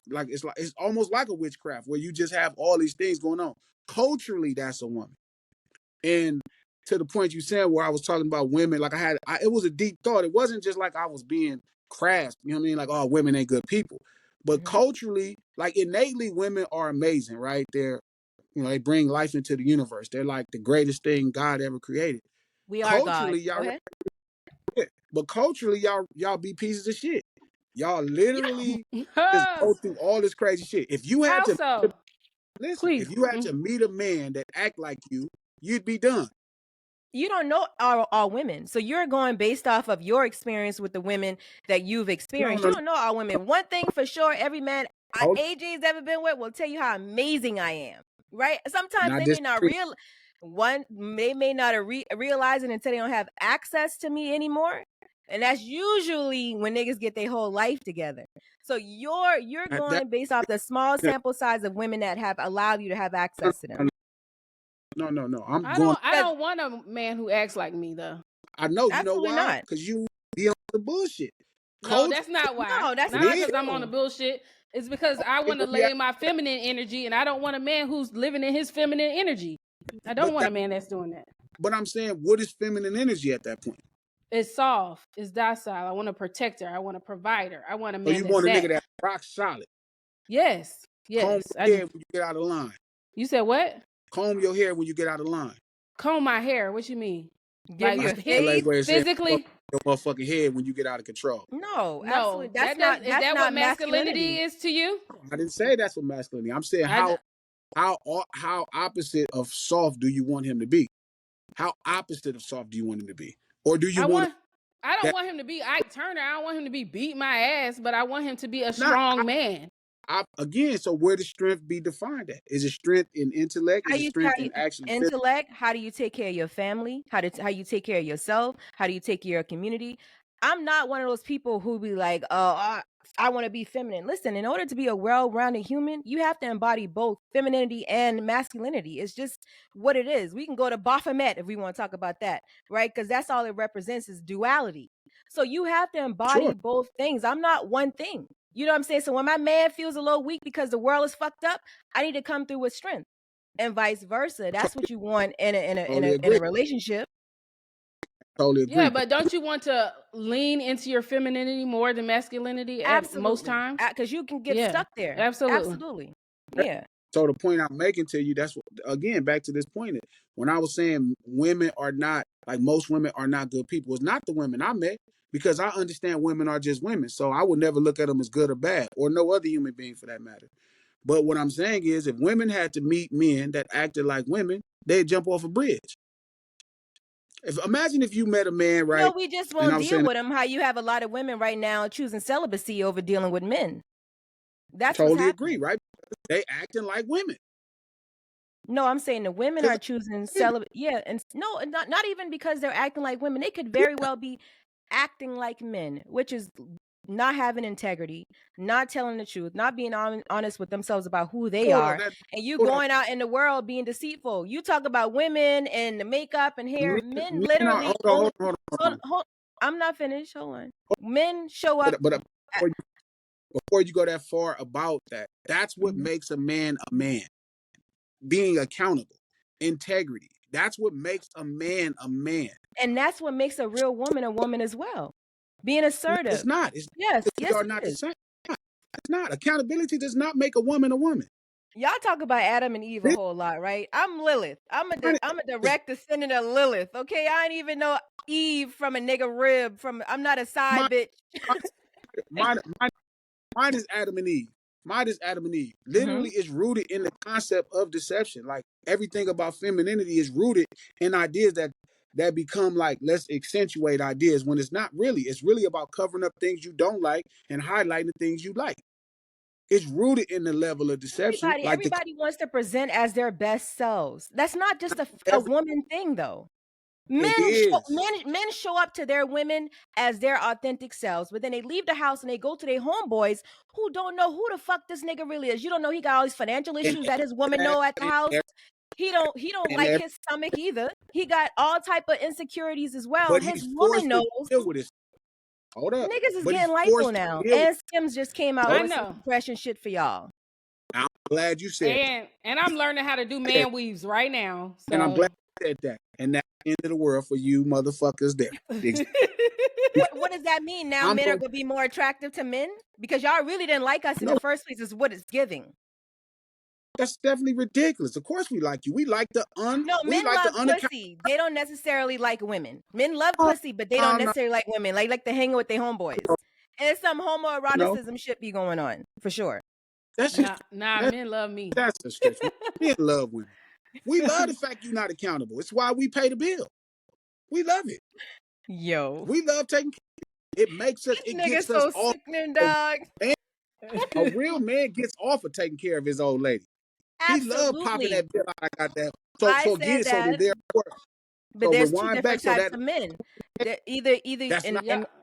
like it's almost like a witchcraft where you just have all these things going on. Culturally, that's a woman. And to the point you said where I was talking about women, like it was a deep thought. It wasn't just like I was being crass, you know what I mean? Like, oh, women ain't good people. But culturally, like innately, women are amazing, right? They bring life into the universe. They're like the greatest thing God ever created. We are God. Culturally, Go y'all, ahead. but culturally, y'all be pieces of shit. Y'all literally just go Oh, through all this crazy shit. If you had how to so? listen, Please. if you had to meet a man that act like you'd be done. You don't know all women. So you're going based off of your experience with the women that you've No, experienced. You no, don't know all women. One thing for sure, every man hold, AJ's ever been with will tell you how amazing I am. Right? Sometimes not they may not disagree. they may not realize it until they don't have access to me anymore. And that's usually when niggas get their whole life together. So you're That going based off the small sample size of women that have allowed you to have access to them. no. I'm I going. don't I don't want a man who acts like me though. I know. You know Absolutely why? not. Because you be on the bullshit. No, Coach, that's not why. No, that's it Not not is. because I'm on the true. bullshit. It's because I want to Yeah, lay in my feminine energy and I don't want a man who's living in his feminine energy. I don't but want a man that's doing that. but I'm saying, what is feminine energy at that point? It's soft. It's docile. I want a protector. I want a provider. I want a So man you that's want a nigga that. that rock solid. Yes. Comb Yes. I your do. hair when you get out of line. You said what? Comb your hair when you get out of line. Comb my hair. What you mean? Give Like you I a see the lady fade. where it said physically? your motherfucking head when you get out of control. No, No. absolutely. That does. Is That's that what not masculinity masculinity. is to you? I didn't say that's for masculinity. I'm saying I. how opposite of soft do you want him to be? How opposite of soft do you want him to be? Or do you I want want. I don't That want him to be Ike Turner. I don't want him to be beat my ass, but I want him to be a not strong man. again. So where does strength be defined at? Is it strength in intellect? Is it strength in actually physical? Intellect? How do you take care of your family? How you take care of yourself? How do you take care of your community? I'm not one of those people who be like, oh, I want to be feminine. Listen, in order to be a well-rounded human, you have to embody both femininity and masculinity. It's just what it is. We can go to Baphomet if we want to talk about that, right? Because that's all it represents is duality. So you have to embody Sure. both things. I'm not one thing. You know what I'm saying? So when my man feels a little weak because the world is fucked up, I need to come through with strength, and vice versa. That's what you want in Totally a agree. relationship. Totally agree. Yeah, but don't you want to lean into your femininity more than masculinity at most times? Because you can get stuck there. Absolutely. Yeah. So the point I'm making to you, that's what, again, back to this point, when I was saying women are not, like most women are not good people, it's not the women I met, because I understand women are just women. So I would never look at them as good or bad, or no other human being for that matter. But what I'm saying is, if women had to meet men that acted like women, they'd jump off a bridge. Imagine if you met a man, right? No, we just won't deal with them. How you have a lot of women right now choosing celibacy over dealing with men. That's totally agree, right? They acting like women. No, I'm saying the women are choosing celibate. Yeah, and no, not even because they're acting like women. They could very well be acting like men, which is not having integrity, not telling the truth, not being honest with themselves about who they are, and you going out in the world being deceitful. You talk about women and the makeup and hair. Men literally. Hold on. I'm not finished. Hold on. Men show up. But before you go that far about that, that's what makes a man a man. Being accountable, integrity. That's what makes a man a man. And that's what makes a real woman a woman as well. Being assertive. It's not. Yes, are not the same. It's not. Accountability does not make a woman a woman. Y'all talk about Adam and Eve a whole lot, right? I'm Lilith. I'm a direct descendant of Lilith. Okay, I ain't even know Eve from a nigga rib. I'm not a side bitch. Mine is Adam and Eve. Literally, it's rooted in the concept of deception. Like everything about femininity is rooted in ideas that become like, let's accentuate ideas when it's not really. It's really about covering up things you don't like and highlighting the things you like. It's rooted in the level of deception. Everybody wants to present as their best selves. That's not just a woman thing, though. Men show up to their women as their authentic selves, but then they leave the house and they go to their homeboys who don't know who the fuck this nigga really is. You don't know he got all these financial issues that his woman know at the house. He don't like his stomach either. He got all type of insecurities as well. But his woman knows. Hold up. Niggas is getting lipo now. And Skims just came out with some depression shit for y'all. I'm glad you said and I'm learning how to do man weaves right now. So. And I'm glad you said that. And that's the end of the world for you motherfuckers there. What does that mean? Now men are going to be more attractive to men? Because y'all really didn't like us in the first place is what it's giving. That's definitely ridiculous. Of course we like you. We like the men love pussy. They don't necessarily like women. Men love pussy, but they don't necessarily like women. They like to hang with their homeboys. And some homoeroticism shit be going on, for sure. That's just, men love me. That's the stretch. Men love women. We love the fact you're not accountable. It's why we pay the bill. We love it. Yo. We love taking care. It makes us, it gets us off. Sickening, dog. A real man gets off of taking care of his old lady. Absolutely. He loved popping that bill. I got that. So therefore. But there's two different types of men. Either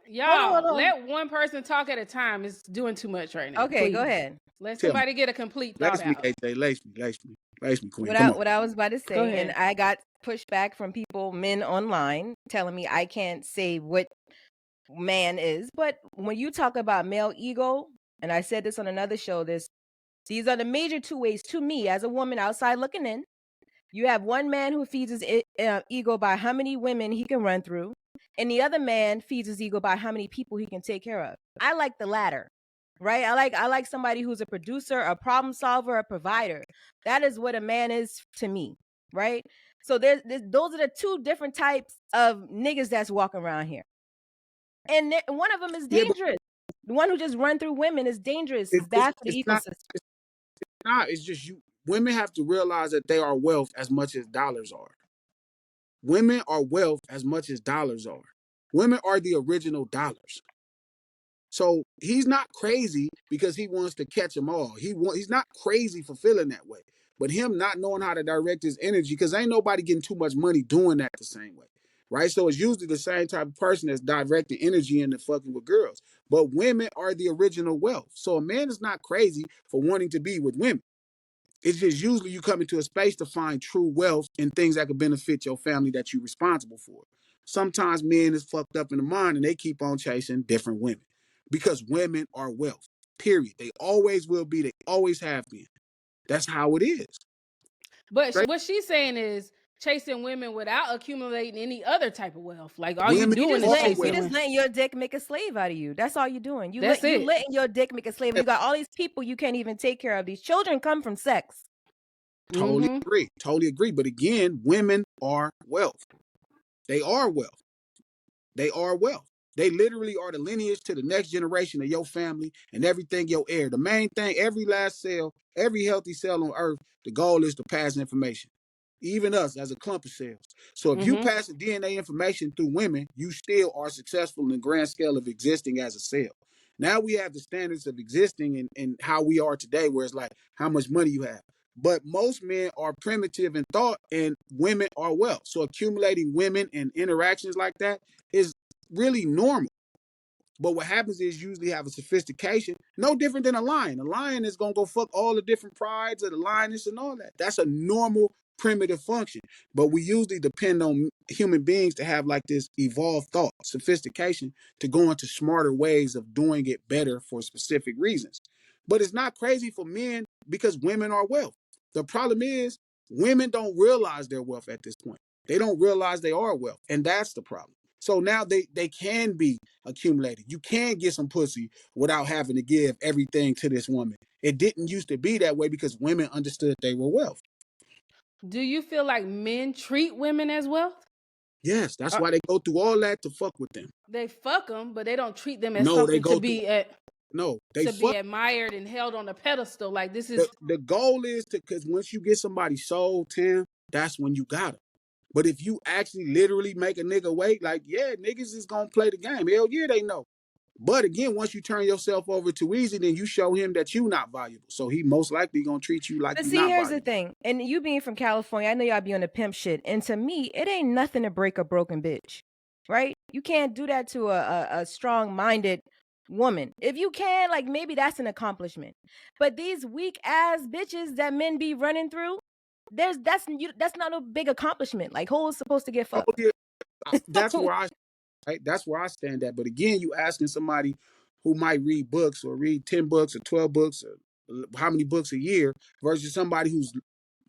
y'all let one person talk at a time. It's doing too much right now. Okay, please. Go ahead. Let somebody get a complete thought out. Lace me, queen. What I was about to say, and I got pushback from men online, telling me I can't say what man is. But when you talk about male ego, and I said this on another show, these are the major two ways to me as a woman outside looking in. You have one man who feeds his ego by how many women he can run through, and the other man feeds his ego by how many people he can take care of. I like the latter, right? I like somebody who's a producer, a problem solver, a provider. That is what a man is to me, right? So those are the two different types of niggas that's walking around here, and one of them is dangerous. The one who just run through women is dangerous. It's bad for the ecosystem. It's just you. Women have to realize that they are wealth as much as dollars are. Women are wealth as much as dollars are. Women are the original dollars. So he's not crazy because he wants to catch them all. He's not crazy for feeling that way. But him not knowing how to direct his energy, because ain't nobody getting too much money doing that the same way. Right? So it's usually the same type of person that's directing energy into fucking with girls. But women are the original wealth. So a man is not crazy for wanting to be with women. It's just usually you come into a space to find true wealth and things that could benefit your family that you're responsible for. Sometimes men is fucked up in the mind and they keep on chasing different women because women are wealth. Period. They always will be. They always have been. That's how it is. But Straight what she's saying is chasing women without accumulating any other type of wealth. Like all you women doing is are chasing You wealth. just women. letting your dick make a slave out of you. That's all you're doing. You That's it. letting your dick make a slave. You got all these people you can't even take care of. These children come from sex. Totally Mhm. agree. Totally agree. But again, women are wealth. They are wealth. They are wealth. They literally are the lineage to the next generation of your family and everything your heir. The main thing, every last cell, every healthy cell on earth, the goal is to pass information. Even us as a clump of cells. So if you Mhm. pass the DNA information through women, you still are successful in the grand scale of existing as a cell. Now we have the standards of existing and how we are today, where it's like how much money you have. But most men are primitive in thought and women are wealth. So accumulating women and interactions like that is really normal. But what happens is usually have a sophistication, no different than a lion. A lion is gonna go fuck all the different prides of the lioness and all that. That's a normal primitive function. But we usually depend on human beings to have like this evolved thought, sophistication to go into smarter ways of doing it better for specific reasons. But it's not crazy for men because women are wealth. The problem is women don't realize their wealth at this point. They don't realize they are wealth, and that's the problem. So now they can be accumulated. You can get some pussy without having to give everything to this woman. It didn't used to be that way because women understood they were wealth. Do you feel like men treat women as wealth? Yes, that's why they go through all that to fuck with them. They fuck them, but they don't treat them as No, they something go through no, they to be fuck. admired and held on a pedestal. Like this The, is the goal is to, because once you get somebody sold, Tim, that's when you got them. But if you actually literally make a nigga wait, like, yeah, niggas is gonna play the game. Hell yeah, they know. But again, once you turn yourself over too easy, then you show him that you not valuable. So he most likely gonna treat you like But you see, not here's the valuable. thing. And you being from California, I know y'all be on the pimp shit. And to me, it ain't nothing to break a broken bitch. Right? You can't do that to a strong minded woman. If you can, like maybe that's an accomplishment. But these weak ass bitches that men be running through, that's not a big accomplishment. Like who's supposed to get Oh fucked? yeah, that's where I right. That's where I stand at. But again, you asking somebody who might read books or read 10 books or 12 books or how many books a year versus somebody who's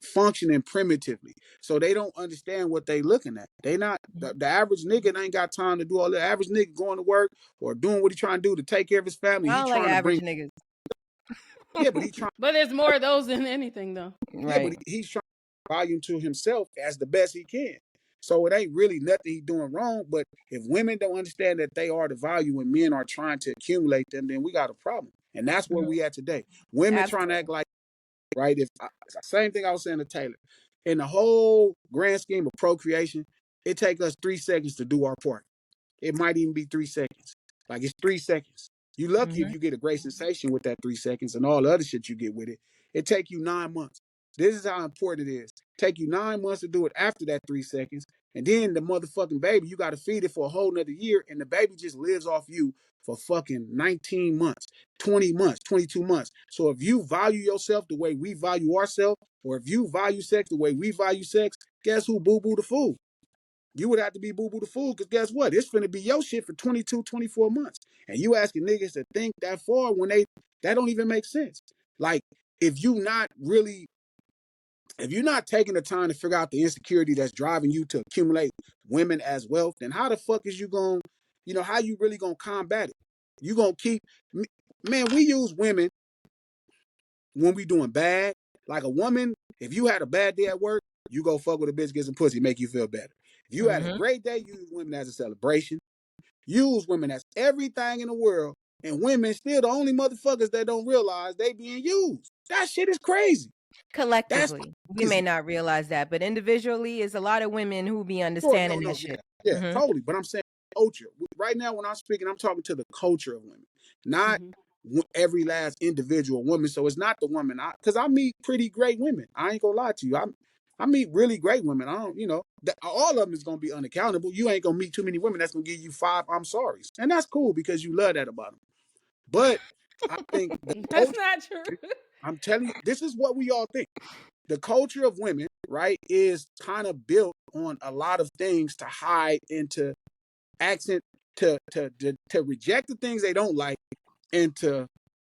functioning primitively. So they don't understand what they looking at. They not the average nigga ain't got time to do all that. Average nigga going to work or doing what he trying to do to take care of his family. I He don't like trying to average bring niggas. yeah, but he trying but there's more of those than anything though. yeah, but Right. he's trying to volume to himself as the best he can. So it ain't really nothing he doing wrong. But if women don't understand that they are the value and men are trying to accumulate them, then we got a problem. And that's where Mhm. we at today. Women trying to Absolutely. act like right. If same thing I was saying to Taylor, in the whole grand scheme of procreation, it take us 3 seconds to do our part. It might even be 3 seconds. Like it's 3 seconds. You lucky if Mhm. you get a great sensation with that 3 seconds and all the other shit you get with it. It take you 9 months. This is how important it is. Take you 9 months to do it after that 3 seconds. And then the motherfucking baby, you got to feed it for a whole nother year. And the baby just lives off you for fucking 19 months, 20 months, 22 months. So if you value yourself the way we value ourselves, or if you value sex the way we value sex, guess who boo boo the fool? You would have to be boo boo the fool because guess what? It's finna be your shit for 22, 24 months. And you asking niggas to think that far when that don't even make sense. Like, if you not really, if you're not taking the time to figure out the insecurity that's driving you to accumulate women as wealth, then how the fuck is you going, how you really gonna combat it? You gonna keep, man, we use women when we doing bad. Like a woman, if you had a bad day at work, you go fuck with a bitch, get some pussy, make you feel better. If you had a Mhm. great day, you use women as a celebration. Use women as everything in the world, and women still the only motherfuckers that don't realize they being used. That shit is crazy. That's Collectively, we may crazy. not realize that, but individually, is a lot of women who be Sure, understanding no, that yeah, shit. yeah, Mhm. totally. But I'm saying culture. Right now, when I'm speaking, I'm talking to the culture of women, not every last individual woman. So it's not the woman, because I meet pretty great women. I ain't gonna lie to you. I meet really great women. I don't, all of them is gonna be unaccountable. You ain't gonna meet too many women that's gonna give you 5 I'm sorry's, and that's cool because you love that about them. But I think the That's culture, not true. I'm telling you, this is what we all think. The culture of women, right, is kind of built on a lot of things to hide and to accent to reject the things they don't like and to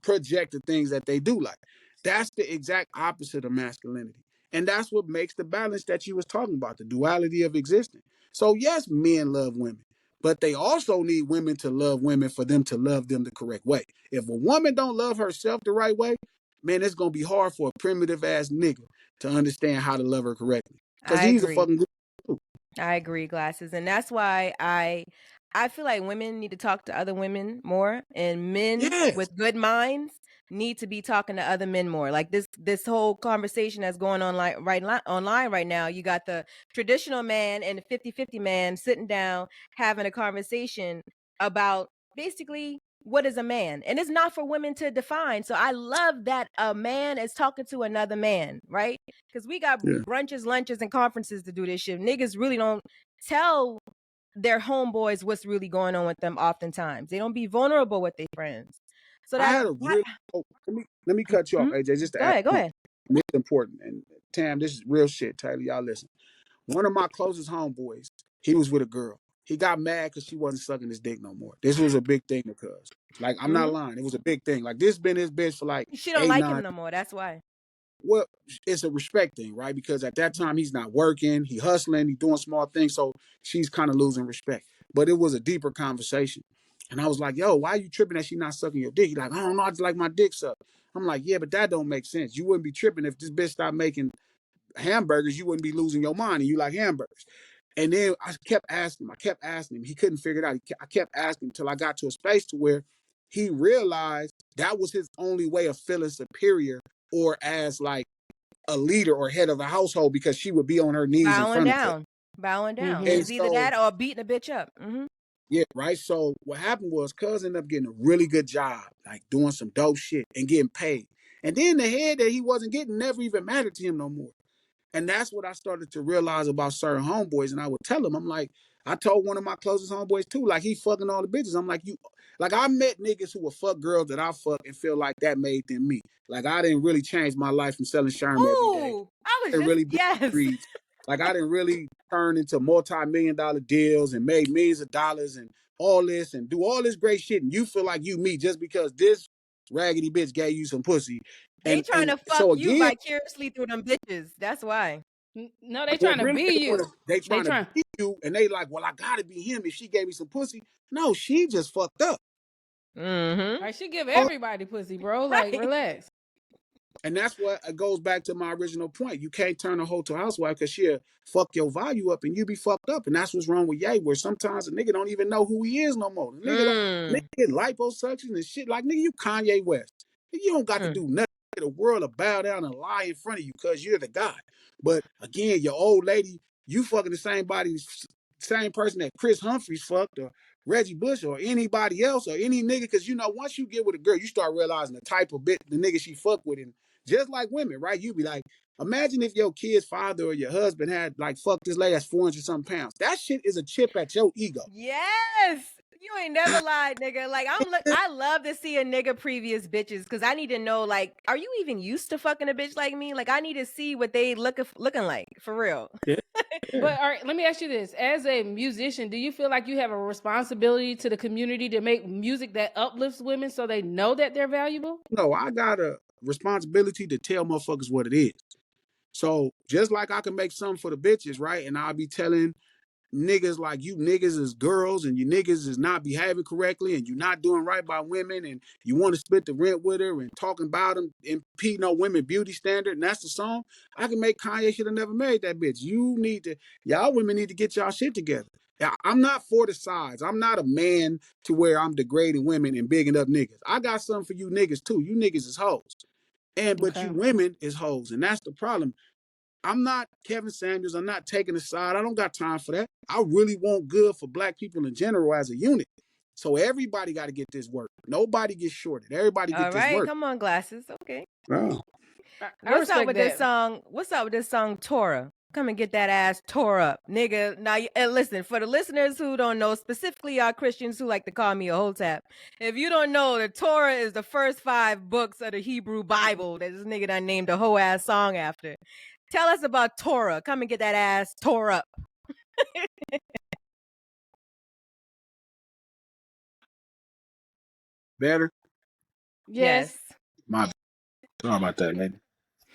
project the things that they do like. That's the exact opposite of masculinity. And that's what makes the balance that you was talking about, the duality of existing. So yes, men love women, but they also need women to love women for them to love them the correct way. If a woman don't love herself the right way, man, it's gonna be hard for a primitive ass nigga to understand how to love her correctly. Because I he's a agree. fucking good. I agree, Glasses. And that's why I feel like women need to talk to other women more, and men Yes. with good minds need to be talking to other men more. Like this whole conversation that's going on online right now. You got the traditional man and the 50-50 man sitting down having a conversation about basically what is a man. And it's not for women to define. So I love that a man is talking to another man, right? Because we got brunches, lunches, and conferences to do this shit. Niggas really don't tell their homeboys what's really going on with them oftentimes. They don't be vulnerable with their friends. So I that, had a real let me cut you off, AJ, just to go add ahead, go ahead. it's important. And Tam, this is real shit, Taylor. Y'all listen. One of my closest homeboys, he was with a girl. He got mad because she wasn't sucking his dick no more. This was a big thing to cuz. Like, I'm not lying. It was a big thing. Like, this been his bitch for like She don't 8, like 9. him no more. That's why. Well, it's a respect thing, right? Because at that time he's not working, he hustling, he doing small things, so she's kind of losing respect. But it was a deeper conversation. And I was like, yo, why are you tripping that she not sucking your dick? He's like, I don't know, I just like my dick sucked. I'm like, yeah, but that don't make sense. You wouldn't be tripping if this bitch stopped making hamburgers, you wouldn't be losing your mind and you like hamburgers. And then I kept asking him. He couldn't figure it out. I kept asking him until I got to a space to where he realized that was his only way of feeling superior or as like a leader or head of a household, because she would be on her knees in front of him. Bowing down. And It's either that or beating a bitch up. yeah, right. So what happened was cuz ended up getting a really good job, like doing some dope shit and getting paid. And then the head that he wasn't getting never even mattered to him no more. And that's what I started to realize about certain homeboys. And I would tell them, I'm like, I told one of my closest homeboys too, like he fucking all the bitches. I'm like, like I met niggas who would fuck girls that I fuck and feel like that made them me. Like I didn't really change my life from selling Sherm every day. I was Didn't just, really be yes. streets. Like I didn't really turn into multi-million-dollar deals and made millions of dollars and all this and do all this great shit. And you feel like you me just because this raggedy bitch gave you some pussy. They trying to fuck so you again, vicariously through them bitches. That's why. No, they well, trying to really, be you. they trying to be you, and they like, well, I gotta be him if she gave me some pussy. No, she just fucked up. Like she give everybody pussy, bro. Like relax. And that's what goes back to my original point. You can't turn a hoe to a housewife because she'll fuck your value up and you be fucked up. And that's what's wrong with Ye, where sometimes a nigga don't even know who he is no more. The nigga get liposuction and shit. Like, nigga, you Kanye West. You don't got to do nothing for the world to bow down and lie in front of you because you're the guy. But again, your old lady, you fucking the same body, same person that Chris Humphries fucked or Reggie Bush or anybody else or any nigga. Because, once you get with a girl, you start realizing the type of the nigga she fucked with. And just like women, right? You be like, imagine if your kid's father or your husband had like fucked this lady that's 400 something pounds. That shit is a chip at your ego. Yes. You ain't never lied, nigga. Like I love to see a nigga previous bitches because I need to know, like, are you even used to fucking a bitch like me? Like, I need to see what they looking like for real. Yeah. But all right, let me ask you this: as a musician, do you feel like you have a responsibility to the community to make music that uplifts women so they know that they're valuable? No, I got a responsibility to tell motherfuckers what it is. So just like I can make something for the bitches, right? And I'll be telling niggas like, you niggas is girls and you niggas is not behaving correctly and you're not doing right by women and you want to split the rent with her and talking about them, impeding on women beauty standard, and that's the song. I can make Kanye should have never made that bitch. Y'all women need to get y'all shit together. I'm not for the sides. I'm not a man to where I'm degrading women and bigging up niggas. I got something for you niggas too. You niggas is hoes. But you women is hoes. And that's the problem. I'm not Kevin Samuels. I'm not taking a side. I don't got time for that. I really want good for black people in general as a unit. So everybody got to get this work. Nobody gets shorted. Everybody get All this right, work. come on, Glasses. Okay. Oh. I What's up respect with that. this song? What's up with this song, Torah? Come and get that ass tore up, nigga. Now, and listen, for the listeners who don't know, specifically y'all Christians who like to call me a hotep, if you don't know, the Torah is the first 5 books of the Hebrew Bible that this nigga done named a whole ass song after. Tell us about Torah. Come and get that ass tore up. Better? Yes. My sorry about that, lady.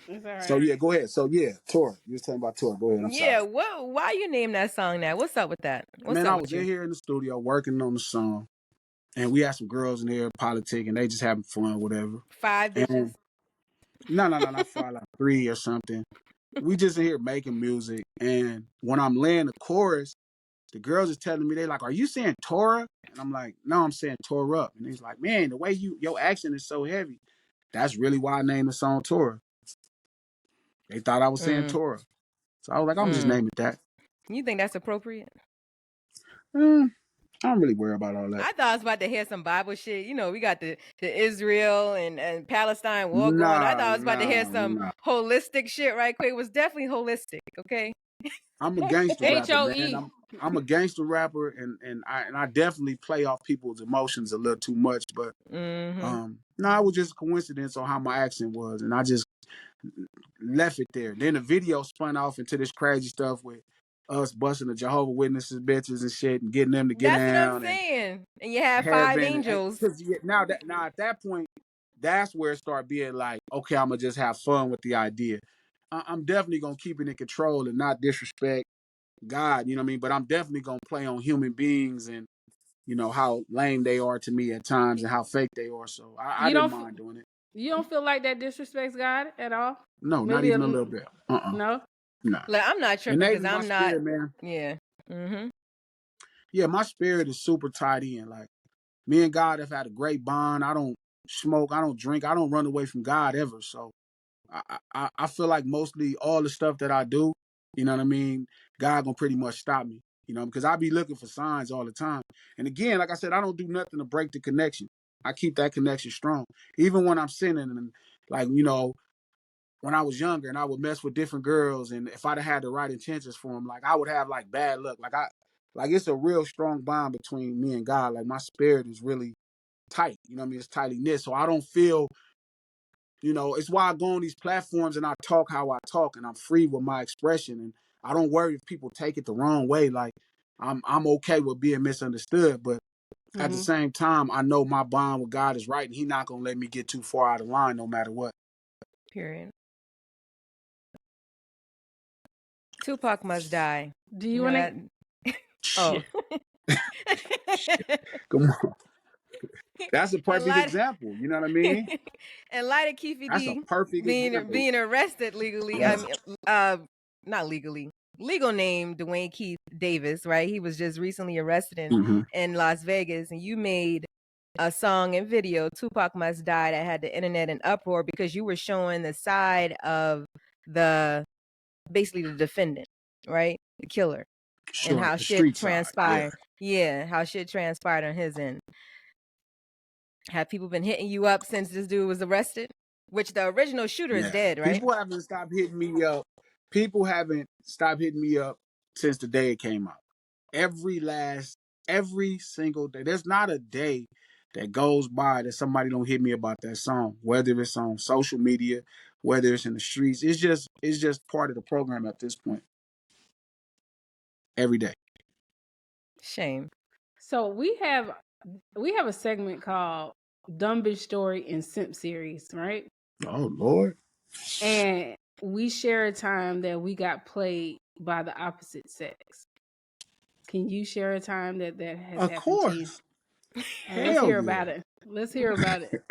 It's all right. So yeah, go ahead. So yeah, Tor. You was talking about Tor. Go ahead. I'm Yeah, sorry. why you name that song that? What's up with that? What's Man, up I with was you? in here in the studio working on the song, and we had some girls in there politic, and they just having fun, whatever. 5 bitches. And no, not 5, like 3 or something. We just in here making music, and when I'm laying the chorus, the girls is telling me, they like, "Are you saying Torah?" And I'm like, "No, I'm saying Torah up." And he's like, "Man, the way your accent is so heavy." That's really why I named the song Torah. They thought I was saying Torah, so I was like, "I'm just name it that." You think that's appropriate? I don't really worry about all that. I thought I was about to hear some Bible shit. You know, we got the Israel and Palestine war going. I thought I was about to hear some holistic shit right quick. It was definitely holistic, okay? I'm a gangster rapper, man. HOE. I'm a gangster rapper, and I definitely play off people's emotions a little too much. But no, it was just a coincidence on how my accent was, and I just left it there. Then the video spun off into this crazy stuff with us busting the Jehovah Witnesses bitches and shit, and getting them to get That's what I'm down and saying. And you have 5 heaven. angels. Because now at that point, that's where it started being like, okay, I'm gonna just have fun with the idea. I'm definitely gonna keep it in control and not disrespect God, you know what I mean? But I'm definitely gonna play on human beings and how lame they are to me at times and how fake they are. So I didn't mind doing it. You don't feel like that disrespects God at all? No, Maybe not even a little bit. No. Nah. Like, I'm not tripping Innate because in my I'm not. spirit, man. Yeah. Yeah, my spirit is super tied in. Like me and God have had a great bond. I don't smoke. I don't drink. I don't run away from God ever. So I feel like mostly all the stuff that I do, you know what I mean, God gonna pretty much stop me, because I be looking for signs all the time. And again, like I said, I don't do nothing to break the connection. I keep that connection strong. Even when I'm sinning and like, when I was younger and I would mess with different girls, and if I'd have had the right intentions for them, like I would have like bad luck. Like it's a real strong bond between me and God. Like my spirit is really tight, you know what I mean? It's tightly knit. So I don't feel it's why I go on these platforms and I talk how I talk, and I'm free with my expression, and I don't worry if people take it the wrong way. Like I'm okay with being misunderstood, but at the same time, I know my bond with God is right, and He's not gonna let me get too far out of line, no matter what. Period. Tupac must die. Do you want to? Oh. Come on. That's a perfect example. You know what I mean? And light of Keefe That's D a perfect example. being arrested legally. I mean, not legally. Legal name Dwayne Keith Davis, right? He was just recently arrested in Las Vegas, and you made a song and video, Tupac Must Die, that had the internet in uproar because you were showing the side of basically the defendant, right? The killer. Sure, and how shit transpired. Yeah, how shit transpired on his end. Have people been hitting you up since this dude was arrested? Which the original shooter is dead, right? People haven't stopped hitting me up. People haven't stopped hitting me up since the day it came out. Every single day. There's not a day that goes by that somebody don't hit me about that song, whether it's on social media, whether it's in the streets. It's just part of the program at this point. Every day. Shame. So we have a segment called Dumb Bitch Story and Simp Series, right? Oh Lord. And we share a time that we got played by the opposite sex. Can you share a time that has happened to you? Let's hear about it. Let's hear about it.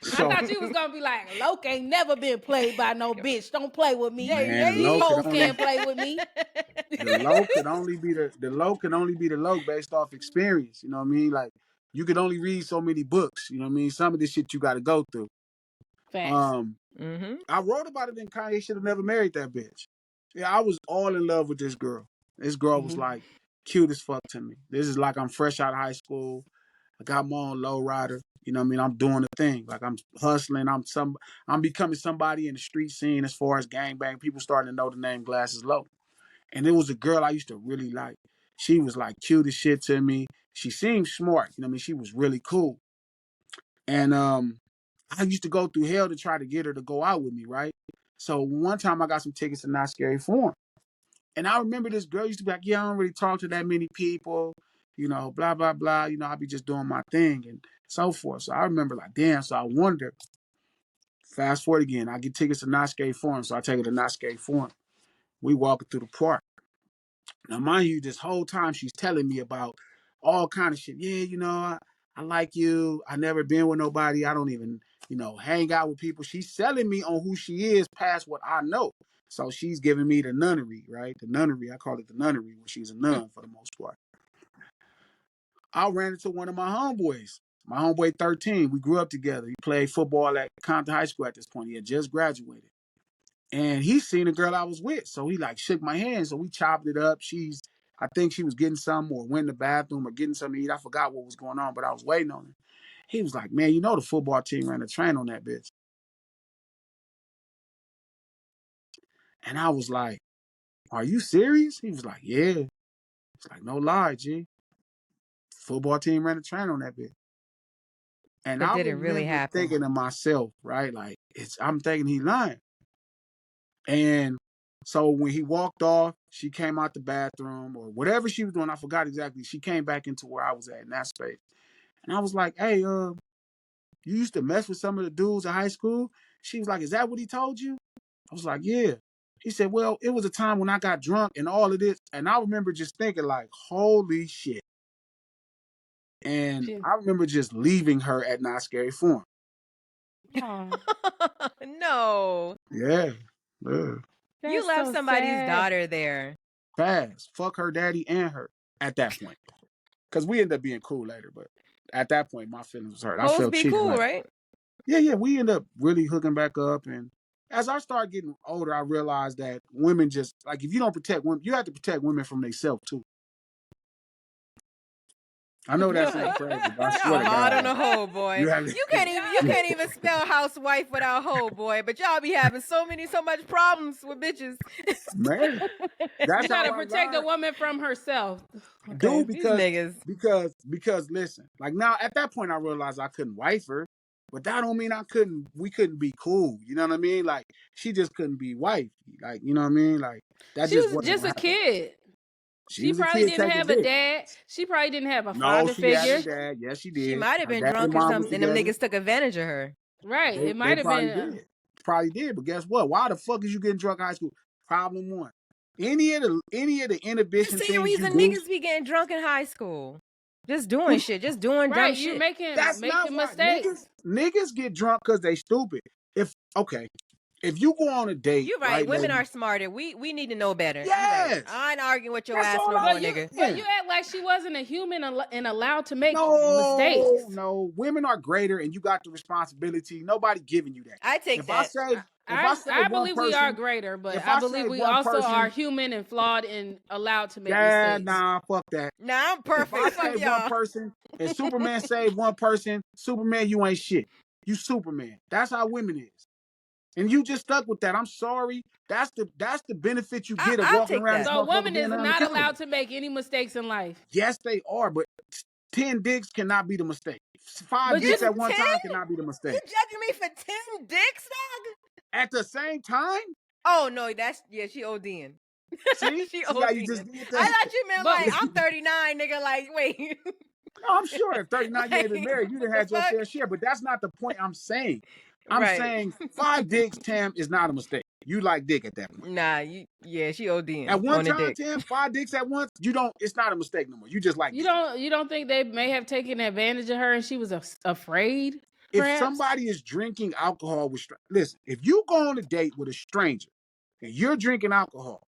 So, I thought you was gonna be like, Loke ain't never been played by no bitch. Don't play with me. Man, these hoes can't play with me. The low could only be the low based off experience. You know what I mean? Like you could only read so many books. You know what I mean? Some of this shit you got to go through. Facts. I wrote about it in Kanye should have never married that bitch. Yeah, I was all in love with this girl. This girl was like cute as fuck to me. This is like I'm fresh out of high school. I got my own lowrider. You know what I mean? I'm doing the thing. Like I'm hustling. I'm becoming somebody in the street scene as far as gangbang. People starting to know the name Glasses Malone. And it was a girl I used to really like. She was like cute as shit to me. She seemed smart. You know what I mean? She was really cool. And I used to go through hell to try to get her to go out with me, right? So one time I got some tickets to Not Scary Forum. And I remember this girl used to be like, yeah, I don't really talk to that many people, you know, blah, blah, blah. You know, I'll be just doing my thing and so forth. So I remember like, damn, so I wonder, fast forward again, I get tickets to Not Scary Forum. So I take her to Not Scary Forum. We walking through the park. Now, mind you, this whole time she's telling me about all kind of shit. Yeah, you know, I like you. I never been with nobody. I don't even, you know, hang out with people. She's selling me on who she is past what I know. So she's giving me the nunnery, right? The nunnery. I call it the nunnery, where she's a nun for the most part. I ran into one of my homeboys. My homeboy 13. We grew up together. He played football at Compton High School at this point. He had just graduated. And he seen a girl I was with. So he like shook my hand. So we chopped it up. I think she was getting something or went in the bathroom or getting something to eat. I forgot what was going on, but I was waiting on her. He was like, man, you know the football team ran a train on that bitch. And I was like, are you serious? He was like, yeah. It's like, no lie, G. Football team ran a train on that bitch. And But I did it really remember happen? thinking to myself, right? Like, I'm thinking he lying. And so when he walked off, she came out the bathroom or whatever she was doing. I forgot exactly. She came back into where I was at in that space. And I was like, hey, you used to mess with some of the dudes in high school? She was like, is that what he told you? I was like, yeah. He said, well, it was a time when I got drunk and all of this. And I remember just thinking like, holy shit. And I remember just leaving her at Not Scary Forum. No. Yeah. Yeah. You left so somebody's sad. daughter there. Fast. Fuck her daddy and her at that point. Because we ended up being cool later, but at that point, my feelings was hurt. I Hoes felt be cheated. cool, like, right? Yeah. We ended up really hooking back up. And as I started getting older, I realized that women just, like, if you don't protect women, you have to protect women from themselves, too. I know that sounds crazy, but I swear Y'all to hard God. on the hoe, boy. You can't even spell housewife without hoe, boy. But y'all be having so much problems with bitches. Man, that's You gotta how I protect a learned. woman from herself. Dude, These niggas. because listen, like now at that point I realized I couldn't wife her, but that don't mean we couldn't be cool. You know what I mean? Like she just couldn't be wife. Like, you know what I mean? Like that She just was wasn't just gonna a happen. kid. She was a probably kid didn't taking have a dick. dad. She probably didn't have a No, father she had figure. a dad. Yes, she did. She might have Her been dad drunk and or mom was something, and them together. niggas took advantage of her. Right. It might have probably been. did. Probably did. But guess what? Why the fuck is you getting drunk in high school? Problem one. Any of the inhibition This is the things you reason do. niggas be getting drunk in high school. Just doing shit. Just doing dumb Right. shit. You're making That's not why mistakes. niggas get drunk because they stupid. If you go on a date, You're right. Women lady? are smarter. We need to know better. Yes. Right. I ain't arguing with your That's ass all no I'm more, saying. nigga. But you act like she wasn't a human and allowed to make mistakes. No, women are greater, and you got the responsibility. Nobody giving you that. I take If that. I believe we are greater, but I believe we also are human and flawed and allowed to make mistakes. Nah, fuck that. Nah, I'm perfect. If I Fuck save y'all. one person and Superman saved one person, Superman, you ain't shit. You Superman. That's how women is. And you just stuck with that. I'm sorry. That's the benefit you get of walking around this So a motherfucker woman being is not unaccountable. allowed to make any mistakes in life. Yes, they are, but 10 dicks cannot be the mistake. 5 dicks at one time cannot be the mistake. You judging me for 10 dicks, dog? At the same time? Oh no, she ODing. See? She See ODing. how you just did that? I thought you meant like I'm 39, nigga. Like, wait. No, I'm sure at 39 you ain't been married. You done had your fair share, but that's not the point I'm saying. I'm saying 5 dicks, Tam, is not a mistake. You like dick at that point. Nah, she ODing. At one on time, dick. Tam, 5 dicks at once, it's not a mistake no more. You just like you don't think they may have taken advantage of her and she was afraid? If perhaps? somebody is drinking alcohol listen, if you go on a date with a stranger and you're drinking alcohol,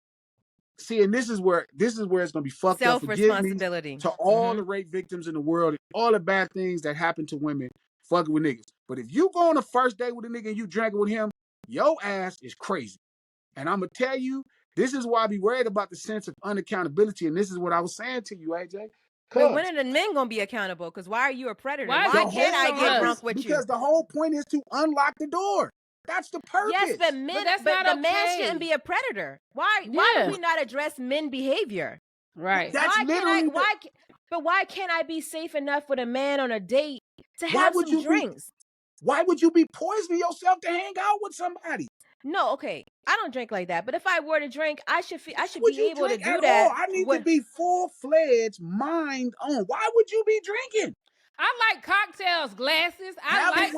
see, and this is where it's gonna be fucked up. Forgive me to all the rape victims in the world and all the bad things that happen to women fucking with niggas. But if you go on a first date with a nigga and you drinking with him, your ass is crazy. And I'm gonna tell you, This is why I be worried about the sense of unaccountability. And this is what I was saying to you, AJ. But when are the men gonna be accountable? Because why are you a predator? Why Why is it can't I on get us? drunk with you? Because the whole point is to unlock the door. That's the purpose. Yes, but that's but not the man okay. shouldn't be a predator. Why Yeah. do we not address men behavior? Right. That's literally why can't I be safe enough with a man on a date to Why have would some you be- drinks? Why would you be poisoning yourself to hang out with somebody? No, okay, I don't drink like that. But if I were to drink, I should Would be you able to drink do at that. all? I need to be full-fledged, mind on. Why would you be drinking? I like cocktails, glasses. Have them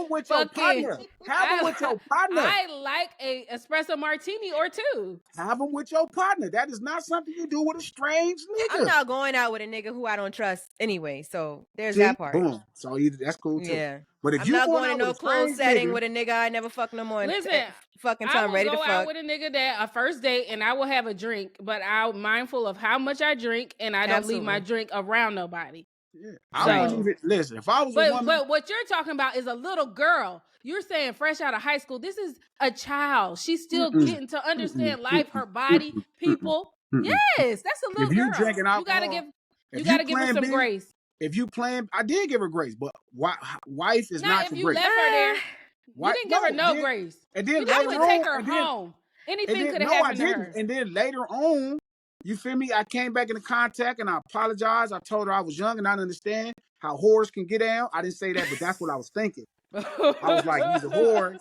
with your partner. Have them with your partner. I like a espresso martini or two. Have them with your partner. That is not something you do with a strange nigga. I'm not going out with a nigga who I don't trust anyway. So there's that part. Boom. So that's cool too. Yeah. But if I'm you not going to out no with a closed strange setting nigga, with a nigga I never fuck no more. Listen, fucking I time will ready go to fuck. out with a nigga that a first date and I will have a drink, but I'm mindful of how much I drink and I don't leave my drink around nobody. Yeah. I wouldn't even listen. If I was a woman, but what you're talking about is a little girl. You're saying fresh out of high school. This is a child. She's still getting to understand life, her body, people. Yes, that's a little if you girl. Drinking alcohol, you gotta give her some grace. If you playing, I did give her grace, but wife is not if the you grace. left her there. You didn't give her no grace. And then you later would on, take her home. Anything could have happened to her. And then later on, you feel me? I came back into contact and I apologized. I told her I was young and I didn't understand how whores can get down. I didn't say that, but that's what I was thinking. I was like, he's a whore,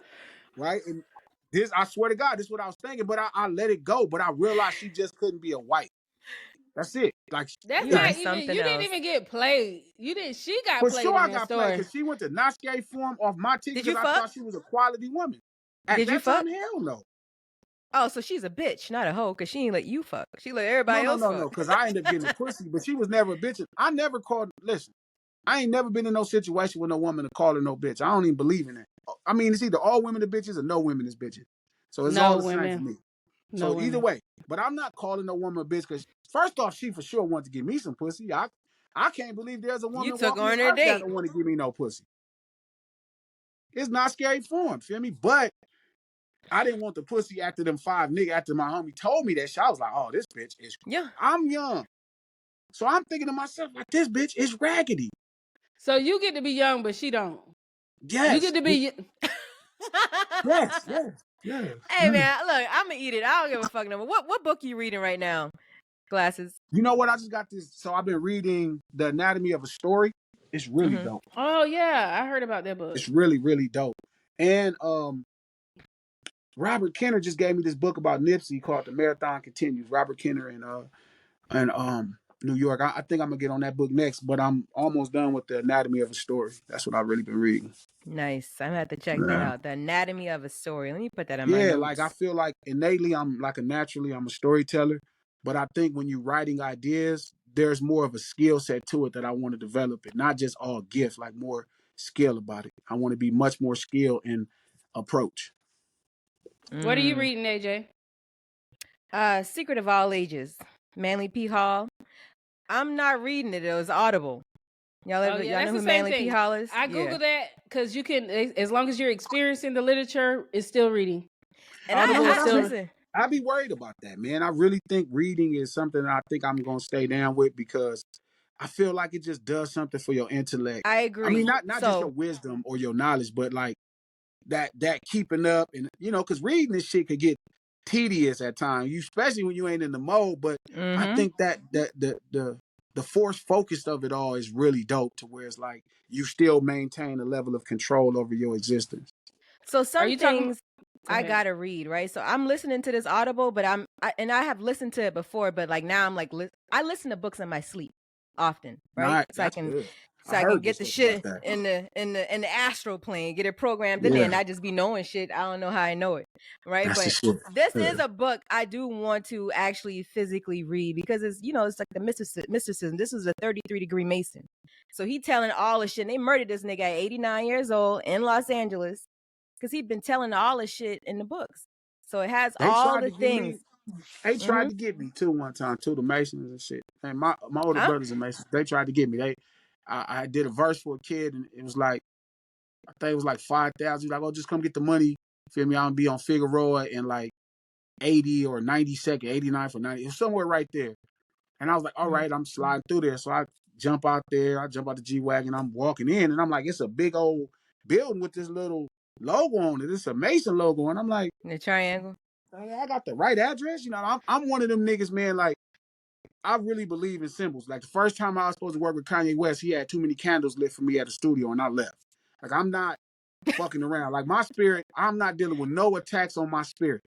right? And this, I swear to God, this is what I was thinking, but I let it go. But I realized she just couldn't be a wife. That's it. Like that's not even. You didn't even get played. You didn't. She got played. For sure, I got played because she went to not scary form off my ticket because I thought she was a quality woman. At that time, hell no. Oh, so she's a bitch, not a hoe, because she ain't let you fuck. She let everybody else fuck. No, because I ended up getting a pussy, but she was never a bitch. I never called. Listen, I ain't never been in no situation with no woman to call her no bitch. I don't even believe in that. I mean, it's either all women are bitches or no women is bitches. So it's all the same for me. So either way, but I'm not calling no woman a bitch because first off, she for sure wanted to give me some pussy. I can't believe there's a woman that don't want to give me no pussy. It's not scary form, feel me? But I didn't want the pussy after them 5 niggas. After my homie told me that shit, I was like, oh, this bitch is. Yeah. I'm young, so I'm thinking to myself like, this bitch is raggedy. So you get to be young, but she don't. Yes. You get to be. yes. Hey man, look, I'm gonna eat it. I don't give a fuck no more. What book are you reading right now? Glasses. You know what? I just got this. So I've been reading The Anatomy of a Story. It's really dope. Oh yeah, I heard about that book. It's really, really dope. And Robert Kenner just gave me this book about Nipsey called The Marathon Continues. Robert Kenner in New York. I think I'm gonna get on that book next, but I'm almost done with The Anatomy of a Story. That's what I've really been reading. Nice. I'm gonna have to check that out. The Anatomy of a Story. Let me put that in my notes. Like I feel like innately I'm a storyteller, but I think when you're writing ideas, there's more of a skill set to it that I want to develop it, not just all gift, like more skill about it. I want to be much more skilled in approach. What are you reading, AJ? Secret of All Ages. Manly P. Hall. I'm not reading it. It was Audible. Y'all know who Manly P. Hall is? I Googled that because you can, as long as you're experiencing the literature, it's still reading. And I be worried about that, man. I really think reading is something that I think I'm going to stay down with because I feel like it just does something for your intellect. I agree. I mean, not just your wisdom or your knowledge, but like that keeping up and, because reading this shit could get tedious at times, especially when you ain't in the mode. But I think that the force focused of it all is really dope to where it's like you still maintain a level of control over your existence. So some things I gotta read, right? So I'm listening to this Audible, but I have listened to it before, but like now I'm like I listen to books in my sleep often, right? So I can get the shit in the astral plane, get it programmed in there, and I just be knowing shit. I don't know how I know it, right? But this is a book I do want to actually physically read because it's it's like the mysticism. This is a 33-degree Mason, so he telling all the shit. And they murdered this nigga at 89 years old in Los Angeles because he'd been telling all the shit in the books. So it has all the things. They tried to get me too one time too, the Masons and shit. And my older brothers are Masons. They tried to get me. I did a verse for a kid and it was like, I think it was like 5,000. Like, oh, just come get the money. Feel me? I'm gonna be on Figueroa and like 80 or 92nd, 89th or 90. It was somewhere right there. And I was like, all right, I'm sliding through there. So I jump out there. I jump out the G-Wagon. I'm walking in. And I'm like, it's a big old building with this little logo on it. It's a Mason logo. And I'm like, The triangle. I got the right address. You know, I'm one of them niggas, man. Like, I really believe in symbols. Like, the first time I was supposed to work with Kanye West, he had too many candles lit for me at the studio, and I left. Like, I'm not fucking around. Like, my spirit, I'm not dealing with no attacks on my spirit.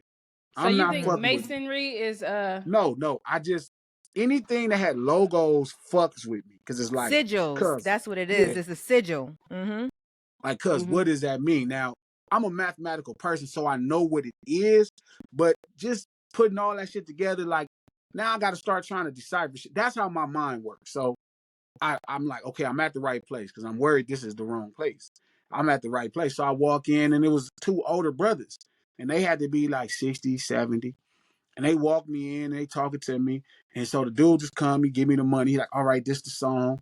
So I'm you not think fucking with masonry is No. I just anything that had logos fucks with me because it's like, sigils. cuz, That's what it is. yeah, It's a sigil. Mm-hmm. like, cuz, what does that mean? Now, I'm a mathematical person, so I know what it is, but just putting all that shit together, like, now I got to start trying to decipher shit. That's how my mind works. So I'm like, okay, I'm at the right place because I'm worried this is the wrong place. I'm at the right place. So I walk in, and it was two older brothers, and they had to be like 60, 70. And they walked me in, and they talking to me. And so the dude just come, he give me the money. He like, all right, this the song.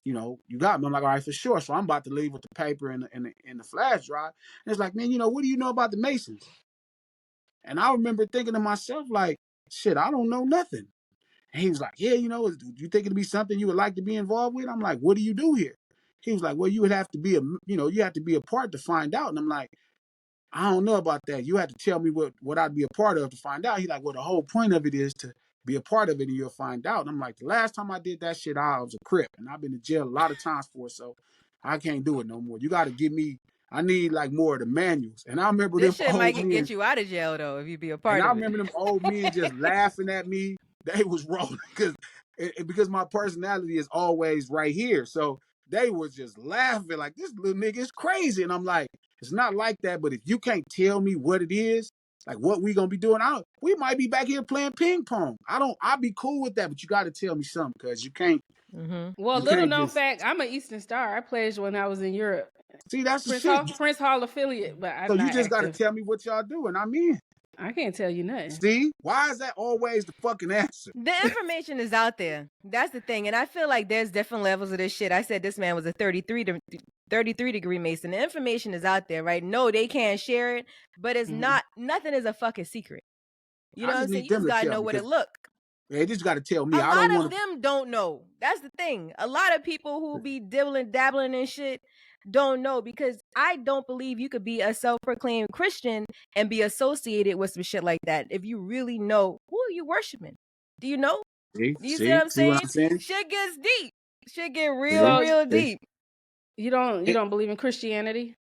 You know, you got me. I'm like, all right, for sure. So I'm about to leave with the paper and the flash drive. And it's like, man, you know, what do you know about the Masons? And I remember thinking to myself, like, shit, I don't know nothing. And he was like, yeah, you know, do you think it'd be something you would like to be involved with? I'm like, what do you do here? He was like, well, you would have to be you have to be a part to find out. And I'm like, I don't know about that. You had to tell me what I'd be a part of to find out. He's like, well, the whole point of it is to be a part of it and you'll find out. And I'm like, the last time I did that shit, I was a Crip. And I've been to jail a lot of times for it, so I can't do it no more. You got to give me, I need like more of the manuals. And I remember them This shit old might men, get you out of jail though if you be a and part I of it. remember them old men just laughing at me. They was rolling because my personality is always right here. So they was just laughing like, this little nigga is crazy. And I'm like, it's not like that. But if you can't tell me what it is, like what we gonna be doing, we might be back here playing ping pong. I'll be cool with that, but you got to tell me something because you can't. Well, You little can't known just fact, I'm an Eastern Star. I pledged when I was in Europe. see that's the shit. Prince Hall affiliate, but So I'm you not just got to active. tell me what y'all do, and I'm in. I can't tell you nothing. See, why is that always the fucking answer? The information is out there. That's the thing. And I feel like there's different levels of this shit. I said this man was a 33 degree Mason. The information is out there, right? No, they can't share it, but it's not, nothing is a fucking secret. You know I what just I'm saying? need You just them to gotta tell know me what it because look. they just got to tell me. A I don't lot want of to. them don't know. That's the thing. A lot of people who be dabbling in shit don't know, because I don't believe you could be a self-proclaimed Christian and be associated with some shit like that if you really know who are you worshiping. Do you know? Do you see what I'm See what saying? I'm saying? Shit gets deep. Shit get real, So real deep. you don't believe in Christianity,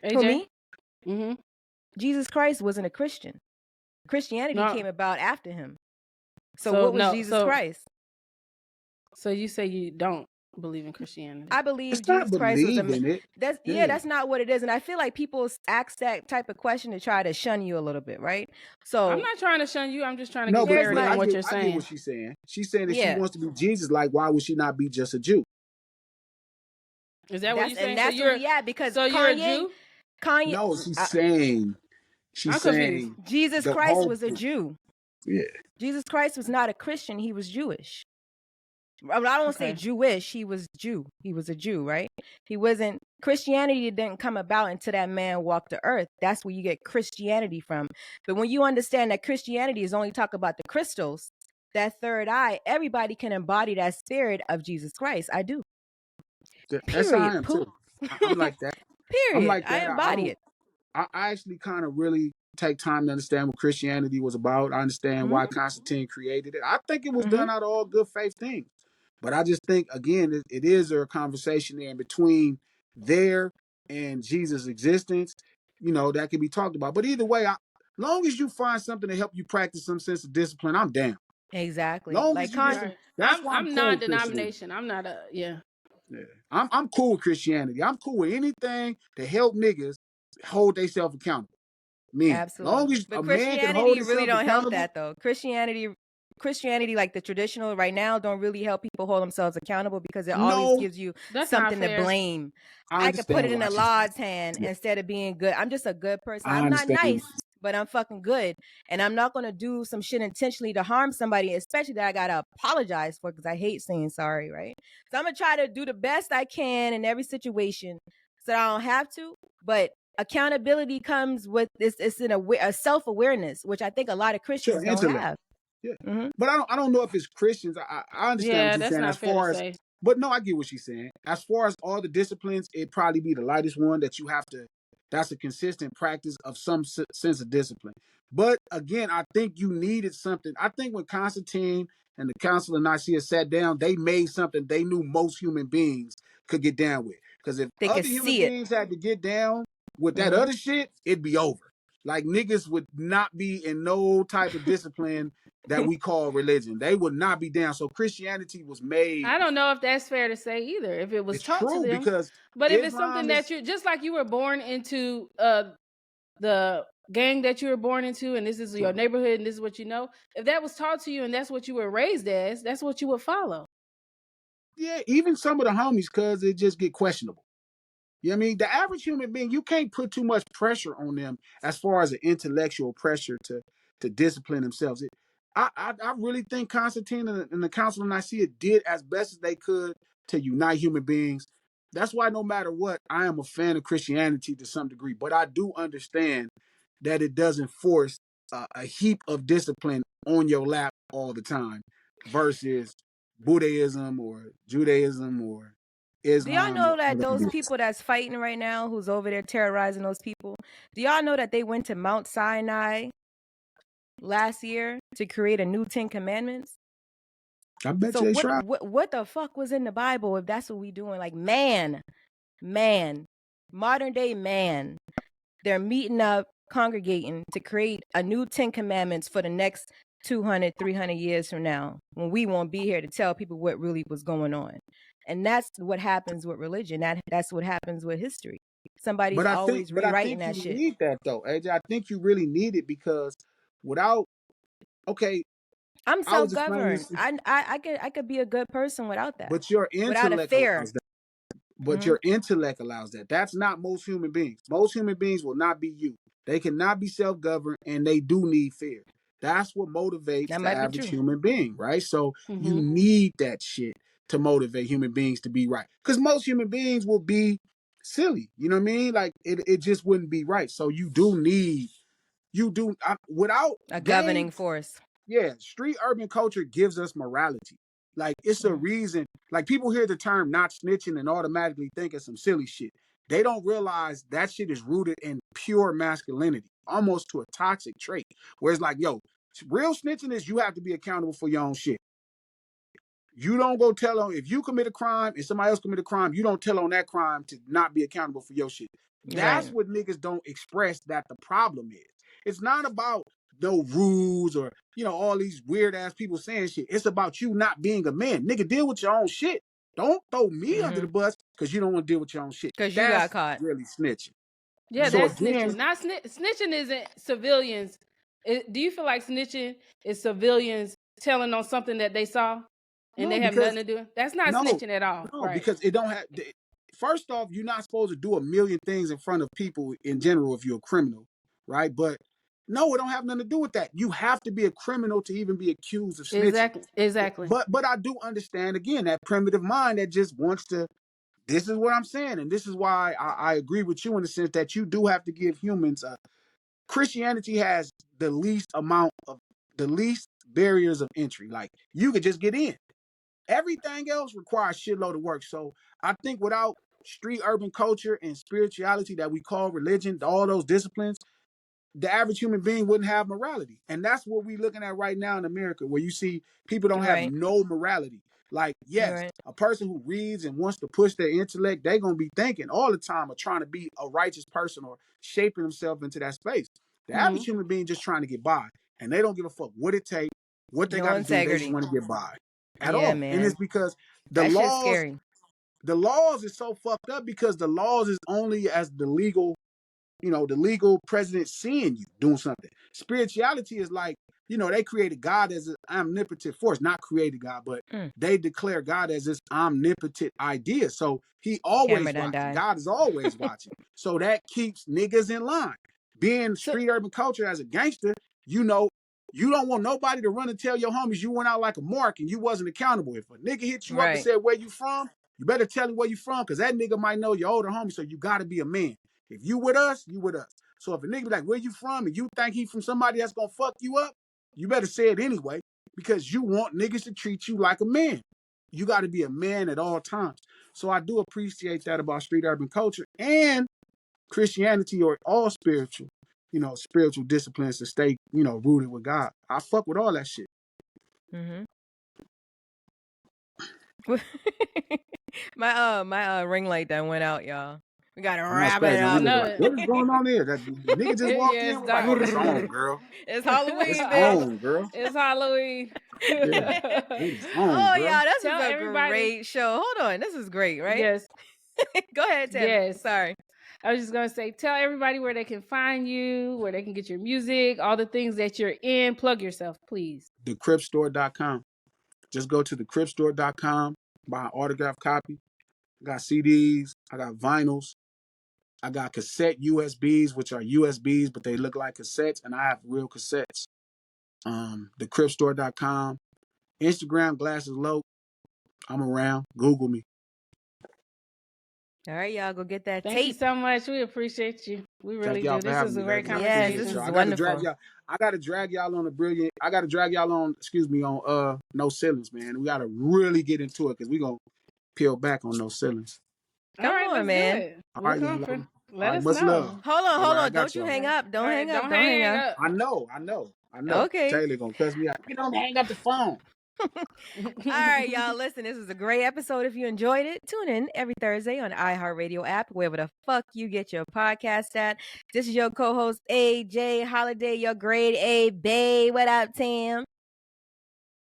For AJ? me, Mm-hmm. Jesus Christ wasn't a Christian. Christianity No. came about after him. So what was Jesus Christ? So you say you don't believe in Christianity? I believe It's not Jesus Christ was believing it. that's not what it is. And I feel like people ask that type of question to try to shun you a little bit, right? So I'm not trying to shun you. I'm just trying to No, get but clarity on I what get you're I saying. get what she's saying. She's saying that she Yeah. wants to be Jesus. Like, why would she not be just a Jew? Is that what you're saying? and that's so where we at, because so you're a Jew? Kanye, No, she's I'm confused. saying Jesus the Christ whole was a Jew. yeah. Jesus Christ was not a Christian. He was Jewish. I don't want to say Okay. Jewish. He was Jew. He was a Jew, right? He wasn't. Christianity didn't come about until that man walked the earth. That's where you get Christianity from. But when you understand that Christianity is only talk about the crystals, that third eye, everybody can embody that spirit of Jesus Christ. I do. That's how I Period. am Poop. too. I'm like that. I'm Period. like I that. I embody don't. it. I actually kind of really take time to understand what Christianity was about. I understand why Constantine created it. I think it was done out of all good faith things. But I just think, again, it is a conversation there in between there and Jesus' existence, that can be talked about. But either way, long as you find something to help you practice some sense of discipline, I'm down. Exactly. Long Like as you get some, constant. Right. that's why I'm I'm cool with Christianity. non-denomination. I'm not a Yeah. I'm cool with Christianity. I'm cool with anything to help niggas hold themselves accountable. Me. Long Absolutely. as But a man can hold Christianity really himself don't help accountable. that though. Christianity, like the traditional right now, don't really help people hold themselves accountable, because it always No, gives you That's something not to fair. blame. I I could put understand it in why the she's saying. Lord's hand Yeah, instead of being good. I'm just a good person. I I'm not understand. nice, but I'm fucking good. And I'm not gonna do some shit intentionally to harm somebody, especially that I gotta apologize for, because I hate saying sorry, right? So I'm gonna try to do the best I can in every situation so that I don't have to. But accountability comes with this. It's a self-awareness, which I think a lot of Sure, Christians don't intellect. have. Yeah. Mm-hmm. But I don't know if it's Christians. I understand Yeah, what you're that's saying as not fair to far as, say. but no, I get what she's saying. As far as all the disciplines, it'd probably be the lightest one that you have to, that's a consistent practice of some sense of discipline. But again, I think you needed something. I think when Constantine and the Council of Nicaea sat down, they made something they knew most human beings could get down with. Because if They could other human see it. beings had to get down with that Mm-hmm. other shit, it'd be over. Like niggas would not be in no type of discipline that we call religion. They would not be down. So Christianity was made. I don't know if that's fair to say either, if it was It's taught to true them. because But if it's something Islam that is, you just like you were born into the gang that you were born into, and this is your neighborhood, and this is what you know. If that was taught to you, and that's what you were raised as, that's what you would follow. yeah, even some of the homies, cause it just get questionable. You know what I mean? The average human being, you can't put too much pressure on them as far as an intellectual pressure to discipline themselves. I really think Constantine and the Council of Nicaea did as best as they could to unite human beings. That's why no matter what, I am a fan of Christianity to some degree, but I do understand that it doesn't force a heap of discipline on your lap all the time versus Buddhism or Judaism or Do y'all Islam. know that those people that's fighting right now, who's over there terrorizing those people, do y'all know that they went to Mount Sinai last year to create a new 10 Commandments? I bet So you they what, tried. what the fuck was in the Bible if that's what we doing? Like man, modern day man, they're meeting up, congregating to create a new 10 Commandments for the next 200, 300 years from now, when we won't be here to tell people what really was going on. And that's what happens with religion. That's what happens with history. Somebody's always rewriting that you shit. need that though, AJ. I think you really need it because without, okay, I'm I was explaining self-governed. this, I could be a good person without that. but your Without a intellect fear. allows that. But Mm-hmm. your intellect allows that. That's not most human beings. Most human beings will not be you. They cannot be self-governed, and they do need fear. That's what motivates That the might be average true. human being, right? So you Mm-hmm. need that shit to motivate human beings to be right. Because most human beings will be silly. You know what I mean? Like it just wouldn't be right. So without A governing gangs, force. yeah, street urban culture gives us morality. Like it's a reason. Like people hear the term not snitching and automatically think of some silly shit. They don't realize that shit is rooted in pure masculinity, almost to a toxic trait. Where it's like, yo, real snitching is you have to be accountable for your own shit. You don't go tell on if you commit a crime and somebody else commit a crime, you don't tell on that crime to not be accountable for your shit. That's Right. what niggas don't express that the problem is. It's not about no rules or all these weird ass people saying shit. It's about you not being a man. Nigga, deal with your own shit. Don't throw me under the bus because you don't want to deal with your own shit. Because you got That's caught. really snitching. Yeah, So that's again, snitching. Not snitching isn't civilians. Do you feel like snitching is civilians telling on something that they saw and no, they have because nothing to do? That's not no, snitching at all, no, right? because it don't have. First off, you're not supposed to do a million things in front of people in general if you're a criminal, right? But no, it don't have nothing to do with that. You have to be a criminal to even be accused of snitching. Exactly. But I do understand again that primitive mind that just wants to. This is what I'm saying, and this is why I agree with you in the sense that you do have to give humans. Christianity has the least barriers of entry. Like you could just get in. Everything else requires shitload of work. So I think without street urban culture and spirituality that we call religion, all those disciplines, the average human being wouldn't have morality. And that's what we're looking at right now in America, where you see people don't have Right. no morality. Like, yes, Right. a person who reads and wants to push their intellect, they're going to be thinking all the time of trying to be a righteous person or shaping themselves into that space. The average human being just trying to get by, and they don't give a fuck what it takes, what they No got to do. They just integrity. want to get by at Yeah, all. And man. it's because the That shit's laws, scary. the laws is so fucked up because the laws is only as the legal president seeing you doing something. Spirituality is like, they created God as an omnipotent force, not created God, but they declare God as this omnipotent idea. So he Camera always done watching. died. God is always watching. So that keeps niggas in line. Being So street urban culture as a gangster, you don't want nobody to run and tell your homies you went out like a mark and you wasn't accountable. If a nigga hit you up and Right. said where you from, you better tell him where you from because that nigga might know your older homie. So you got to be a man. If you with us, you with us. So if a nigga be like, where you from? And you think he from somebody that's gonna fuck you up, you better say it anyway, because you want niggas to treat you like a man. You got to be a man at all times. So I do appreciate that about street urban culture and Christianity, or all spiritual, spiritual disciplines to stay, rooted with God. I fuck with all that shit. Mm-hmm. my ring light done went out, y'all. We gotta wrap it up. What is going on here? That nigga just walked in. We're like, it's on, girl. It's Halloween, it's bitch. on, girl. It's Halloween. Yeah. It's on, oh, girl. y'all, this Tell is a everybody. great show. Hold on, this is great, right? Yes. Go ahead, Tim. Yes. Sorry. I was just gonna say, tell everybody where they can find you, where they can get your music, all the things that you're in. Plug yourself, please. thecripstore.com. Just go to thecripstore.com, buy an autographed copy. I got CDs, I got vinyls, I got cassette USBs, which are USBs, but they look like cassettes, and I have real cassettes. Thecripstore.com. Instagram, Glasses Malone. I'm around. Google me. All right, y'all, go get that Thank tape. you so much. We appreciate you. We really do. This is a great conversation. Yes, this is wonderful. I gotta drag y'all on on No Ceilings, man. We gotta really get into it because we're gonna peel back on No Ceilings. All right, on, man. All right, let us much know. Love. Hold on. Don't you hang up. Don't hang up. Don't hang up. I know. Okay. Taylor gonna cuss me out. You don't hang up the phone. All right, y'all. Listen, this was a great episode. If you enjoyed it, tune in every Thursday on iHeartRadio app, wherever the fuck you get your podcast at. This is your co-host AJ Holiday, your grade A babe. What up, Tam?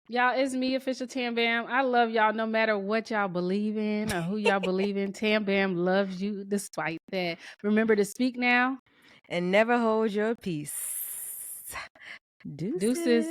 Y'all, it's me, Official Tam Bam. I love y'all no matter what y'all believe in or who y'all believe in. Tam Bam loves you despite that. Remember to speak now and never hold your peace. Deuces.